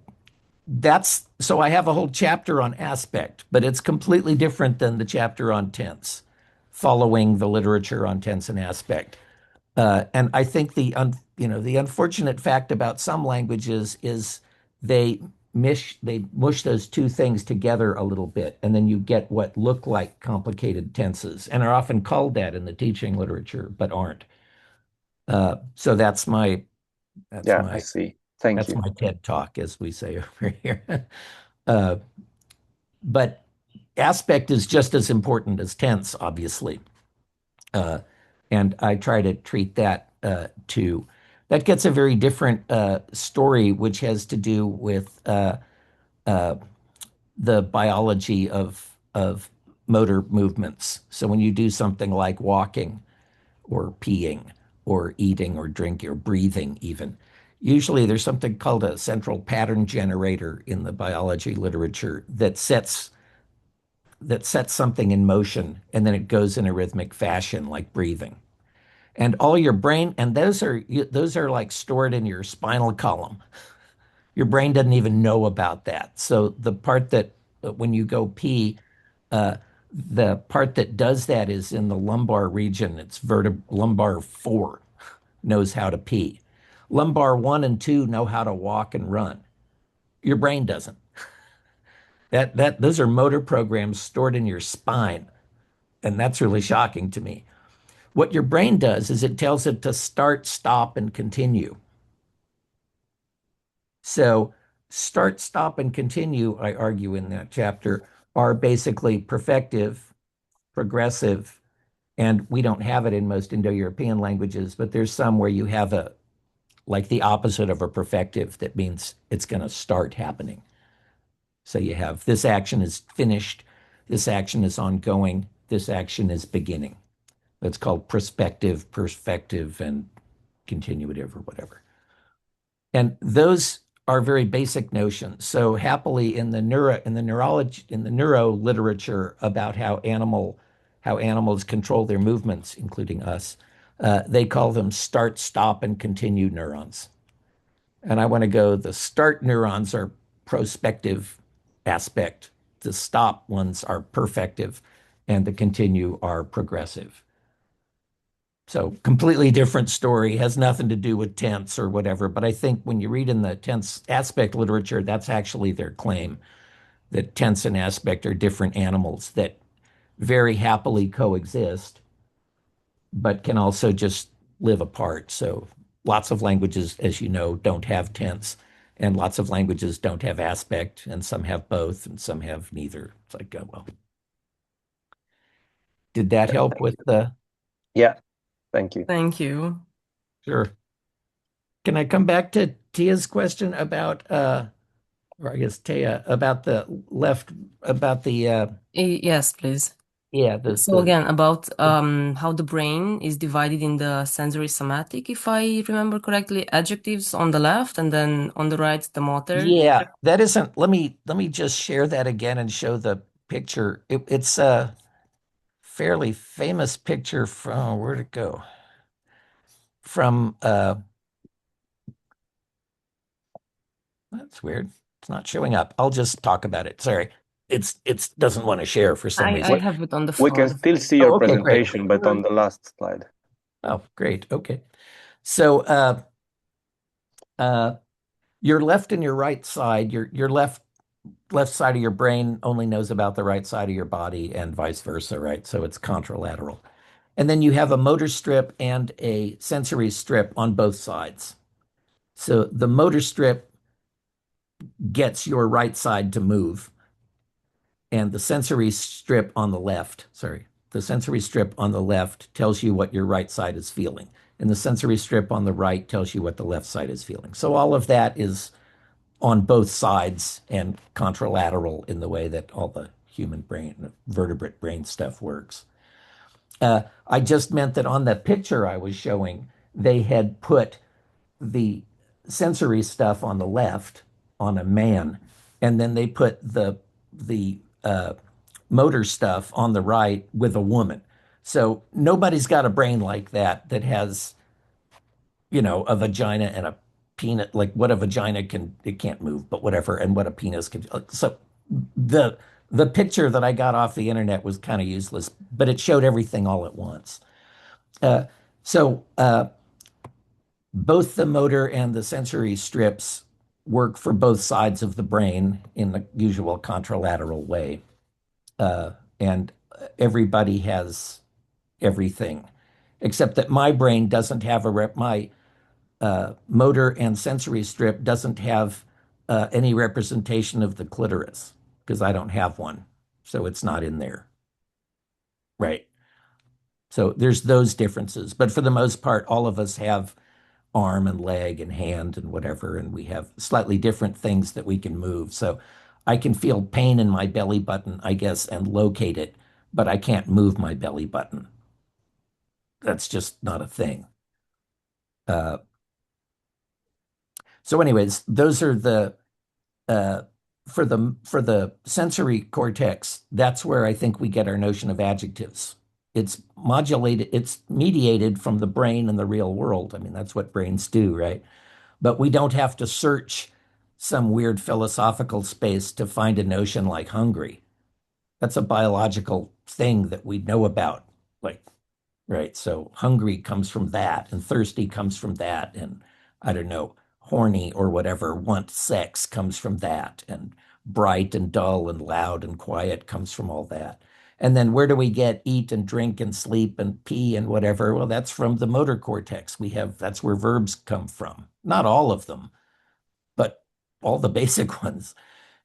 so I have a whole chapter on aspect, but it's completely different than the chapter on tense, following the literature on tense and aspect. And I think the unfortunate fact about some languages is they mush those two things together a little bit, and then you get what look like complicated tenses and are often called that in the teaching literature, but aren't. So that's my I see. Thank you. my TED talk, as we say over here. But aspect is just as important as tense, obviously. And I try to treat that too. That gets a very different story, which has to do with the biology of motor movements. So when you do something like walking or peeing or eating or drinking or breathing even, usually there's something called a central pattern generator in the biology literature that sets something in motion, and then it goes in a rhythmic fashion like breathing. And all your brain, and those are like stored in your spinal column. Your brain doesn't even know about that. So the part that when you go pee, the part that does that is in the lumbar region. It's lumbar 4 knows how to pee. Lumbar 1 and 2 know how to walk and run. Your brain doesn't. Those are motor programs stored in your spine, and that's really shocking to me. What your brain does is it tells it to start, stop, and continue. So start, stop, and continue, I argue in that chapter, are basically perfective, progressive, and we don't have it in most Indo-European languages, but there's some where you have like the opposite of a perfective that means it's going to start happening. So you have this action is finished, this action is ongoing, this action is beginning. That's called prospective, perfective, and continuative or whatever. And those are very basic notions. So happily in the neuro literature about how animals control their movements, including us, they call them start, stop, and continue neurons. And I want to go, the start neurons are prospective aspect, the stop ones are perfective, and the continue are progressive. So completely different story, has nothing to do with tense or whatever. But I think when you read in the tense aspect literature, that's actually their claim, that tense and aspect are different animals that very happily coexist, but can also just live apart. So lots of languages, as you know, don't have tense, and lots of languages don't have aspect, and some have both, and some have neither. It's like, oh, well. Did that help with the? Yeah, thank you. Thank you. Sure. Can I come back to Tia's question about, or I guess Tia, about the left, about the, Yes, please. yeah, So again, about how the brain is divided in the sensory somatic, if I remember correctly, adjectives on the left and then on the right, the motor. Yeah, that isn't, let me just share that again and show the picture. It's a fairly famous picture from, where'd it go? From, that's weird. It's not showing up. I'll just talk about it. Sorry. It doesn't want to share for some reason. I have it on the We phone. can still see your okay, presentation, great. but on the last slide. Oh, great. Okay. So your left and your right side, your left side of your brain only knows about the right side of your body and vice versa, right? So it's contralateral. And then you have a motor strip and a sensory strip on both sides. So the motor strip gets your right side to move, and the sensory strip on the left, the sensory strip on the left tells you what your right side is feeling, and the sensory strip on the right tells you what the left side is feeling. So all of that is on both sides and contralateral in the way that all the human brain, vertebrate brain stuff works. I just meant that on the picture I was showing, they had put the sensory stuff on the left on a man, and then they put the motor stuff on the right with a woman. So nobody's got a brain like that has, a vagina and a penis, like what a vagina can, it can't move, but whatever, and what a penis can. So the picture that I got off the internet was kind of useless, but it showed everything all at once. So both the motor and the sensory strips work for both sides of the brain in the usual contralateral way. And everybody has everything, except that my brain doesn't have my motor and sensory strip doesn't have any representation of the clitoris because I don't have one. So it's not in there. Right. So there's those differences. But for the most part, all of us have arm and leg and hand and whatever, and we have slightly different things that we can move. So I can feel pain in my belly button, I guess, and locate it, but I can't move my belly button. That's just not a thing. So anyways, those are the for the sensory cortex, that's where I think we get our notion of adjectives. It's modulated, it's mediated from the brain and the real world. I mean, that's what brains do, right? But we don't have to search some weird philosophical space to find a notion like hungry. That's a biological thing that we know about, like, right? So hungry comes from that, and thirsty comes from that, and I don't know, horny or whatever, want sex comes from that, and bright and dull and loud and quiet comes from all that. And then where do we get eat and drink and sleep and pee and whatever? Well, that's from the motor cortex. That's where verbs come from. Not all of them, but all the basic ones.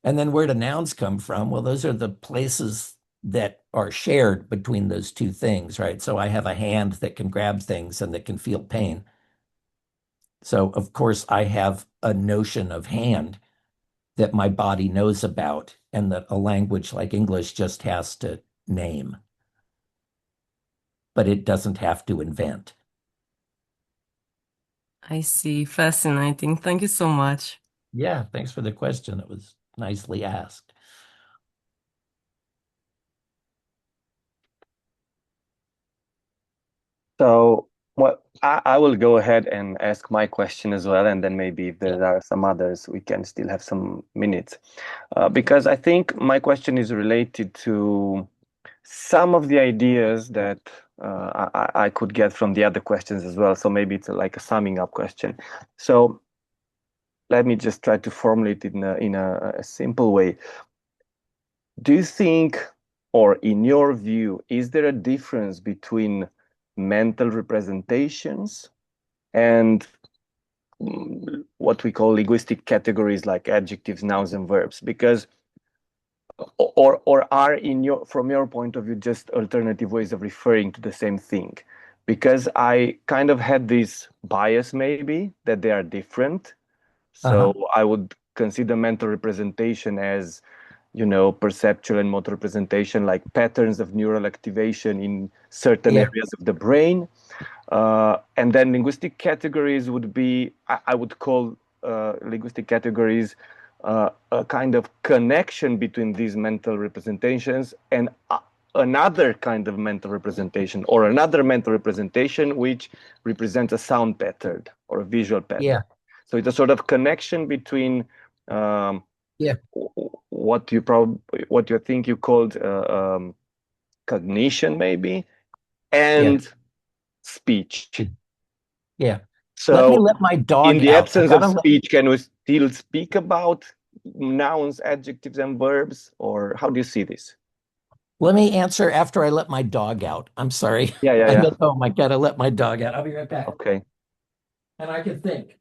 And then where do nouns come from? Well, those are the places that are shared between those two things, right? So I have a hand that can grab things and that can feel pain. So, of course, I have a notion of hand that my body knows about and that a language like English just has to name, but it doesn't have to invent. I see. Fascinating. Thank you so much. Yeah, thanks for the question. It was nicely asked. So, well, I will go ahead and ask my question as well, and then maybe if there are some others, we can still have some minutes. Because I think my question is related to some of the ideas that I could get from the other questions as well. So maybe it's like a summing up question. So let me just try to formulate it in a simple way. Do you think, or in your view, is there a difference between mental representations and what we call linguistic categories like adjectives, nouns, and verbs? Because or are from your point of view just alternative ways of referring to the same thing? Because I kind of had this bias maybe that they are different. So I would consider mental representation as, perceptual and motor representation, like patterns of neural activation in certain areas of the brain. And then linguistic categories would be, I would call linguistic categories a kind of connection between these mental representations and another kind of mental representation, or another mental representation which represents a sound pattern or a visual pattern. Yeah. So it's a sort of connection between what you think you called cognition maybe and speech. Yeah. So let me let my dog in the out. absence of speech, can we still speak about nouns, adjectives, and verbs, or how do you see this? Let me answer after I let my dog out. I'm sorry. Yeah. Oh my God, I let my dog out. I'll be right back. Okay. And I can think.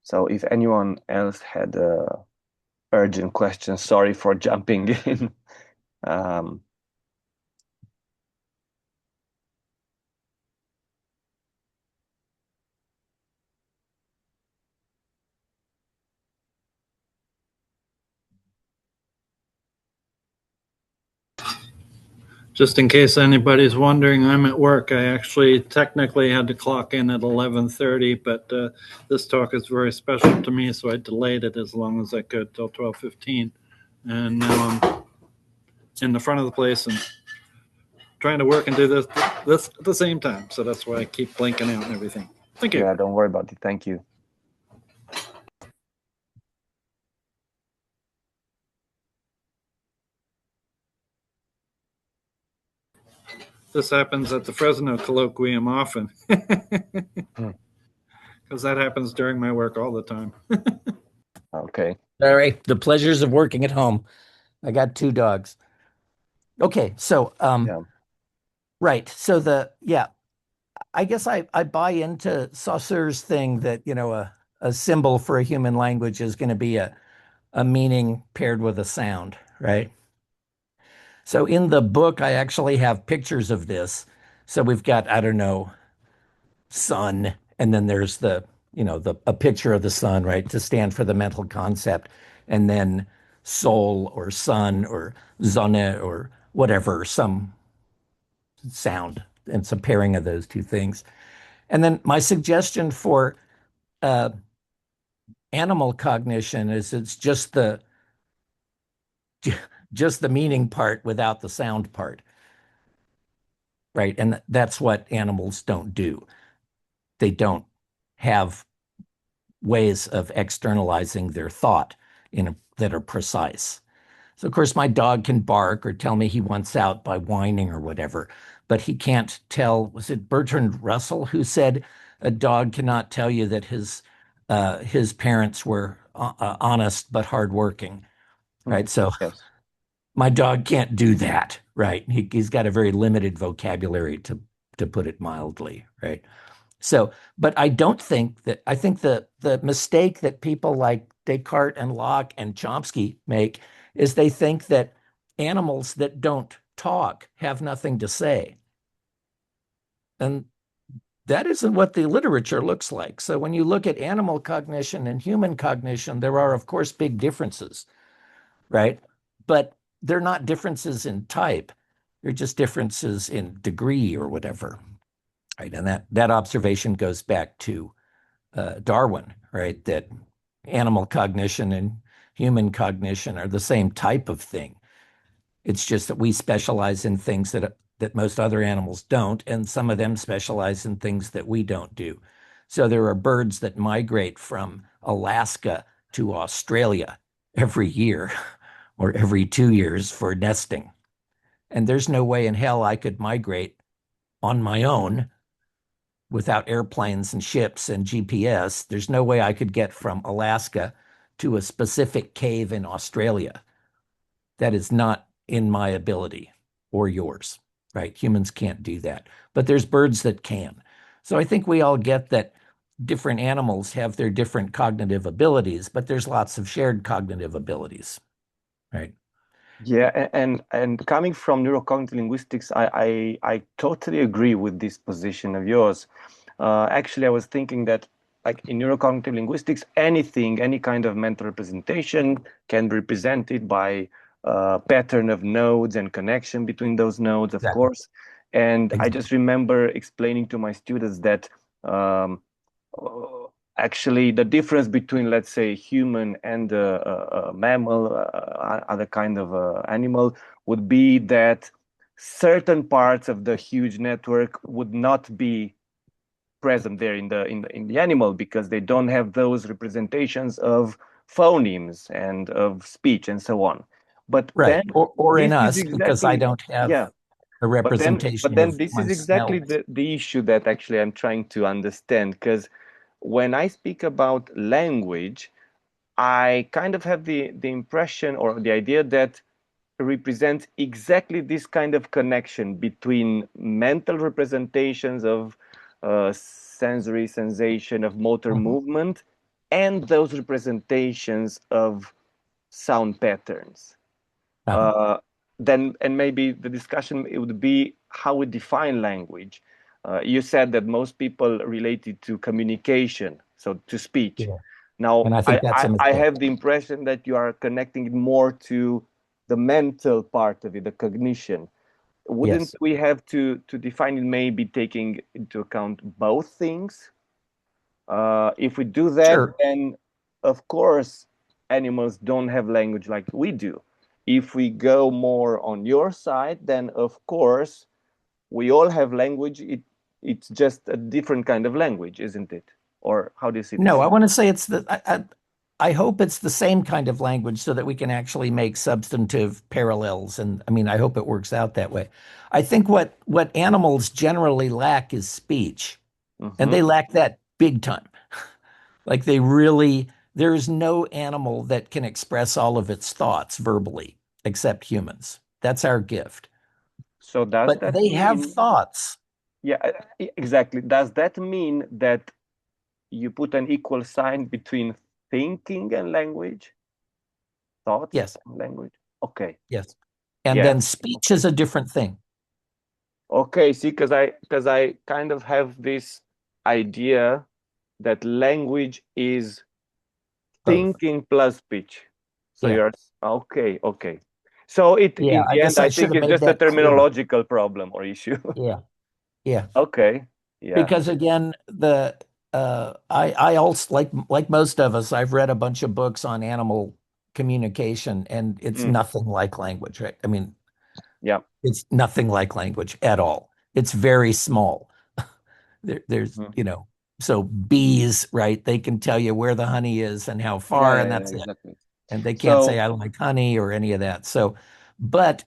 So if anyone else had a urgent question, sorry for jumping in. Just in case anybody's wondering, I'm at work. I actually technically had to clock in at 11:30, but this talk is very special to me, so I delayed it as long as I could till 12:15. And now I'm in the front of the place and trying to work and do this at the same time. So that's why I keep blinking out and everything. Thank you. Yeah, don't worry about it. Thank you. This happens at the Fresno colloquium often, because that happens during my work all the time. Okay. All right. The pleasures of working at home. I got 2 dogs. Okay. So, right. So I guess I buy into Saussure's thing that, a symbol for a human language is going to be a meaning paired with a sound, right? So in the book, I actually have pictures of this. So we've got, I don't know, sun, and then there's a picture of the sun, right, to stand for the mental concept, and then soul or sun or Sonne or whatever, some sound, and some pairing of those two things. And then my suggestion for animal cognition is it's just the meaning part without the sound part, right? And that's what animals don't do. They don't have ways of externalizing their thought. that are precise. So of course my dog can bark or tell me he wants out by whining or whatever, but he can't tell. Was it Bertrand Russell who said a dog cannot tell you that his parents were honest but hardworking, right? So Yes. my dog can't do that, right? He's got a very limited vocabulary, to put it mildly, right? So, but I think the mistake that people like Descartes and Locke and Chomsky make is they think that animals that don't talk have nothing to say. And that isn't what the literature looks like. So when you look at animal cognition and human cognition, there are, of course, big differences, right? But they're not differences in type. They're just differences in degree or whatever, right? And that observation goes back to Darwin, right? That animal cognition and human cognition are the same type of thing. It's just that we specialize in things that most other animals don't, and some of them specialize in things that we don't do. So there are birds that migrate from Alaska to Australia every year or every 2 years for nesting. And there's no way in hell I could migrate on my own without airplanes and ships and GPS. There's no way I could get from Alaska to a specific cave in Australia. That is not in my ability or yours, right? Humans can't do that, but there's birds that can. So I think we all get that different animals have their different cognitive abilities, but there's lots of shared cognitive abilities, right? Yeah, and coming from neurocognitive linguistics, I totally agree with this position of yours. Actually, I was thinking that, like in neurocognitive linguistics, any kind of mental representation can be represented by a pattern of nodes and connection between those nodes, of course. And I just remember explaining to my students that actually the difference between, let's say, human and a mammal, other kind of animal, would be that certain parts of the huge network would not be present there in the animal because they don't have those representations of phonemes and of speech and so on. But right, then or in us, exactly, because I don't have a representation but then of this my is exactly smells. the issue that actually I'm trying to understand, because when I speak about language, I kind of have the impression or the idea that represents exactly this kind of connection between mental representations of sensory sensation, of motor movement, and those representations of sound patterns. Then, and maybe the discussion it would be how we define language. You said that most people relate it to communication, so to speech. Yeah. Now, And I think that's a I mistake. have the impression that you are connecting it more to the mental part of it, the cognition. Wouldn't Yes. we have to define it, maybe taking into account both things? If we do that, Sure. then of course animals don't have language like we do. If we go more on your side, then of course we all have language. It's just a different kind of language, isn't it? Or how do you see this? No, I want to say I hope it's the same kind of language so that we can actually make substantive parallels. And I mean, I hope it works out that way. I think what animals generally lack is speech, and they lack that big time. Like there is no animal that can express all of its thoughts verbally except humans. That's our gift. So does But that they have mean, thoughts. yeah, exactly. Does that mean that you put an equal sign between thinking and language? Thoughts Yes. and language? Okay. Yes. And Yeah. then speech is a different thing. Okay, see, because I kind of have this idea that language is Both. thinking plus speech. So Yeah. you're okay. So in Yeah, I the guess end, I I should think have it's made just a that clearer. terminological problem or issue. Yeah. Yeah. Okay. Yeah. Because again, I also like most of us, I've read a bunch of books on animal communication, and it's nothing like language, right? I mean, yeah, it's nothing like language at all. It's very small. There's, so bees, right? They can tell you where the honey is and how far, and that's it. exactly. And they can't say I like honey or any of that. So, but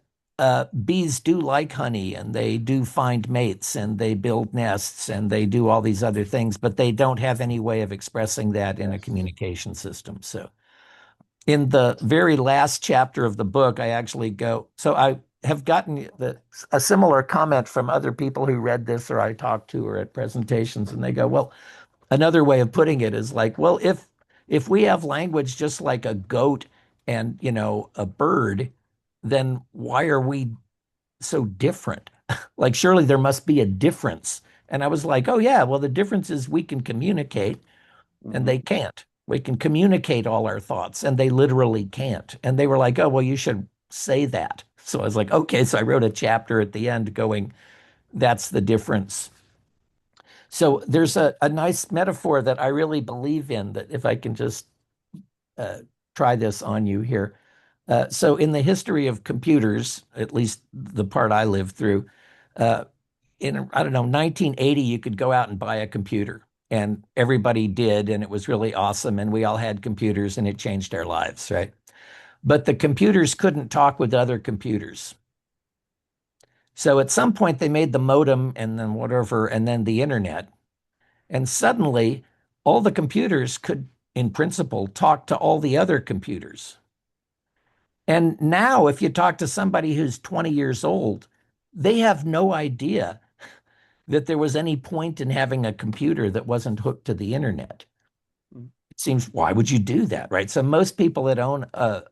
bees do like honey, and they do find mates, and they build nests, and they do all these other things, but they don't have any way of expressing that in a communication system. So in the very last chapter of the book, I actually go, so I have gotten a similar comment from other people who read this or I talked to or at presentations, and they go, well, another way of putting it is like, well, if we have language just like a goat and, you know, a bird, then why are we so different? Like, surely there must be a difference. And I was like, oh, yeah, well, the difference is we can communicate and they can't. We can communicate all our thoughts and they literally can't. And they were like, oh, well, you should say that. So I was like, okay. So I wrote a chapter at the end going, that's the difference. So there's a nice metaphor that I really believe in, that if I can just try this on you here. So in the history of computers, at least the part I lived through, in, I don't know, 1980, you could go out and buy a computer, and everybody did, and it was really awesome, and we all had computers, and it changed our lives, right? But the computers couldn't talk with other computers. So at some point, they made the modem and then whatever, and then the internet. And suddenly, all the computers could, in principle, talk to all the other computers. And now, if you talk to somebody who's 20 years old, they have no idea that there was any point in having a computer that wasn't hooked to the internet. It seems, why would you do that, right? So most people that own a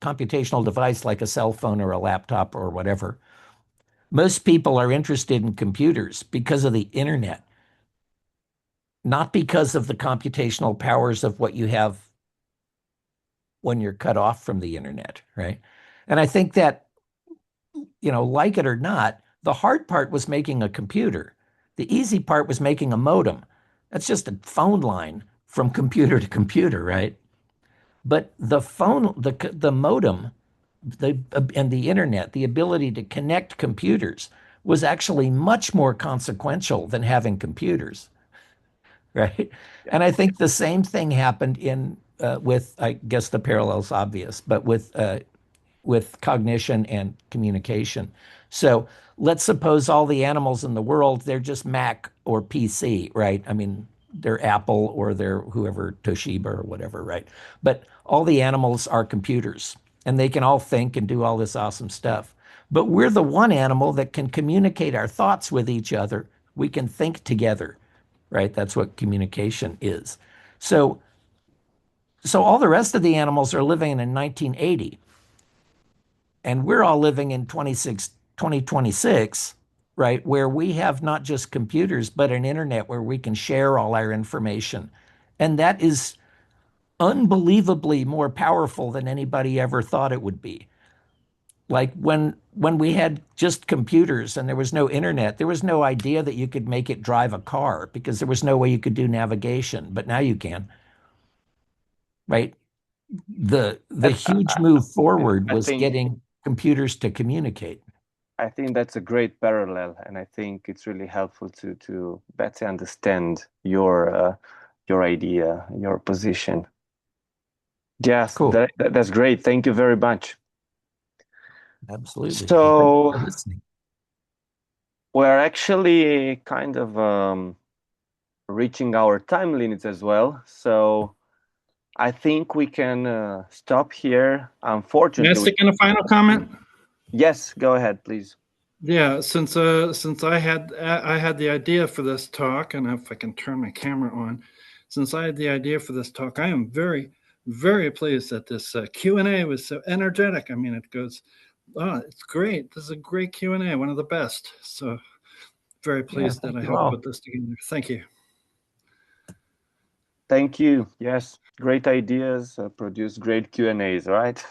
computational device like a cell phone or a laptop or whatever, most people are interested in computers because of the internet, not because of the computational powers of what you have when you're cut off from the internet, right? And I think that, you know, like it or not, the hard part was making a computer. The easy part was making a modem. That's just a phone line from computer to computer, right? But the phone, the modem, and the internet, the ability to connect computers was actually much more consequential than having computers, right? And I think the same thing happened in with, I guess the parallel's obvious, but with cognition and communication. So let's suppose all the animals in the world, they're just Mac or PC, right? I mean, they're Apple or they're whoever, Toshiba or whatever, right? But all the animals are computers and they can all think and do all this awesome stuff. But we're the one animal that can communicate our thoughts with each other. We can think together, right? That's what communication is. So all the rest of the animals are living in 1980. And we're all living in 2026, right? Where we have not just computers, but an internet where we can share all our information. And that is unbelievably more powerful than anybody ever thought it would be. Like when we had just computers and there was no internet, there was no idea that you could make it drive a car because there was no way you could do navigation, but now you can. Right? The huge move forward was getting computers to communicate. I think that's a great parallel, and I think it's really helpful to better understand your idea, your position. Yes, cool. That's great. Thank you very much. Absolutely. So we're actually kind of reaching our time limits as well. So I think we can stop here. Unfortunately, may I stick in a final comment? Yes, go ahead, please. Yeah, since I had the idea for this talk, and if I can turn my camera on, since I had the idea for this talk, I am very, very pleased that this Q&A was so energetic. I mean, it goes, oh, it's great. This is a great Q&A, one of the best. So very pleased that I helped put this together. Thank you. Thank you. Yes, great ideas produce great Q&As, right?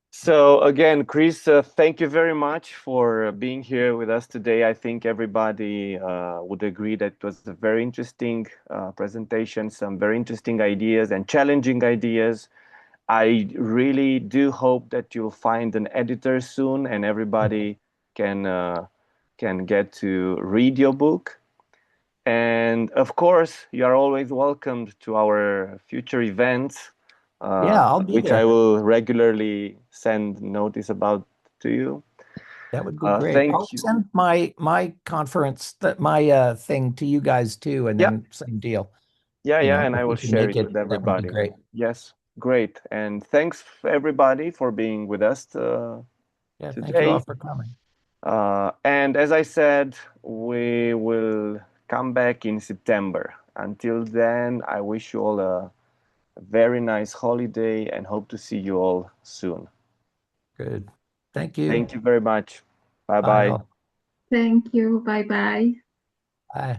So again, Chris, thank you very much for being here with us today. I think everybody would agree that it was a very interesting presentation, some very interesting ideas and challenging ideas. I really do hope that you'll find an editor soon and everybody can get to read your book. And of course, you are always welcomed to our future events. Yeah, I'll be which there. I will regularly send notice about to you. That would be great. Thank I'll you. send my conference, my thing to you guys too, and then same deal. Yeah, You know, and if I you will can share make it with that would be everybody. great. Yes, great. And thanks everybody for being with us Yeah, today. thank you all for coming. And as I said, we will come back in September. Until then, I wish you all a very nice holiday and hope to see you all soon. Good. Thank you. Thank you very much. Bye Bye-bye. all. Thank you. Bye-bye. Bye.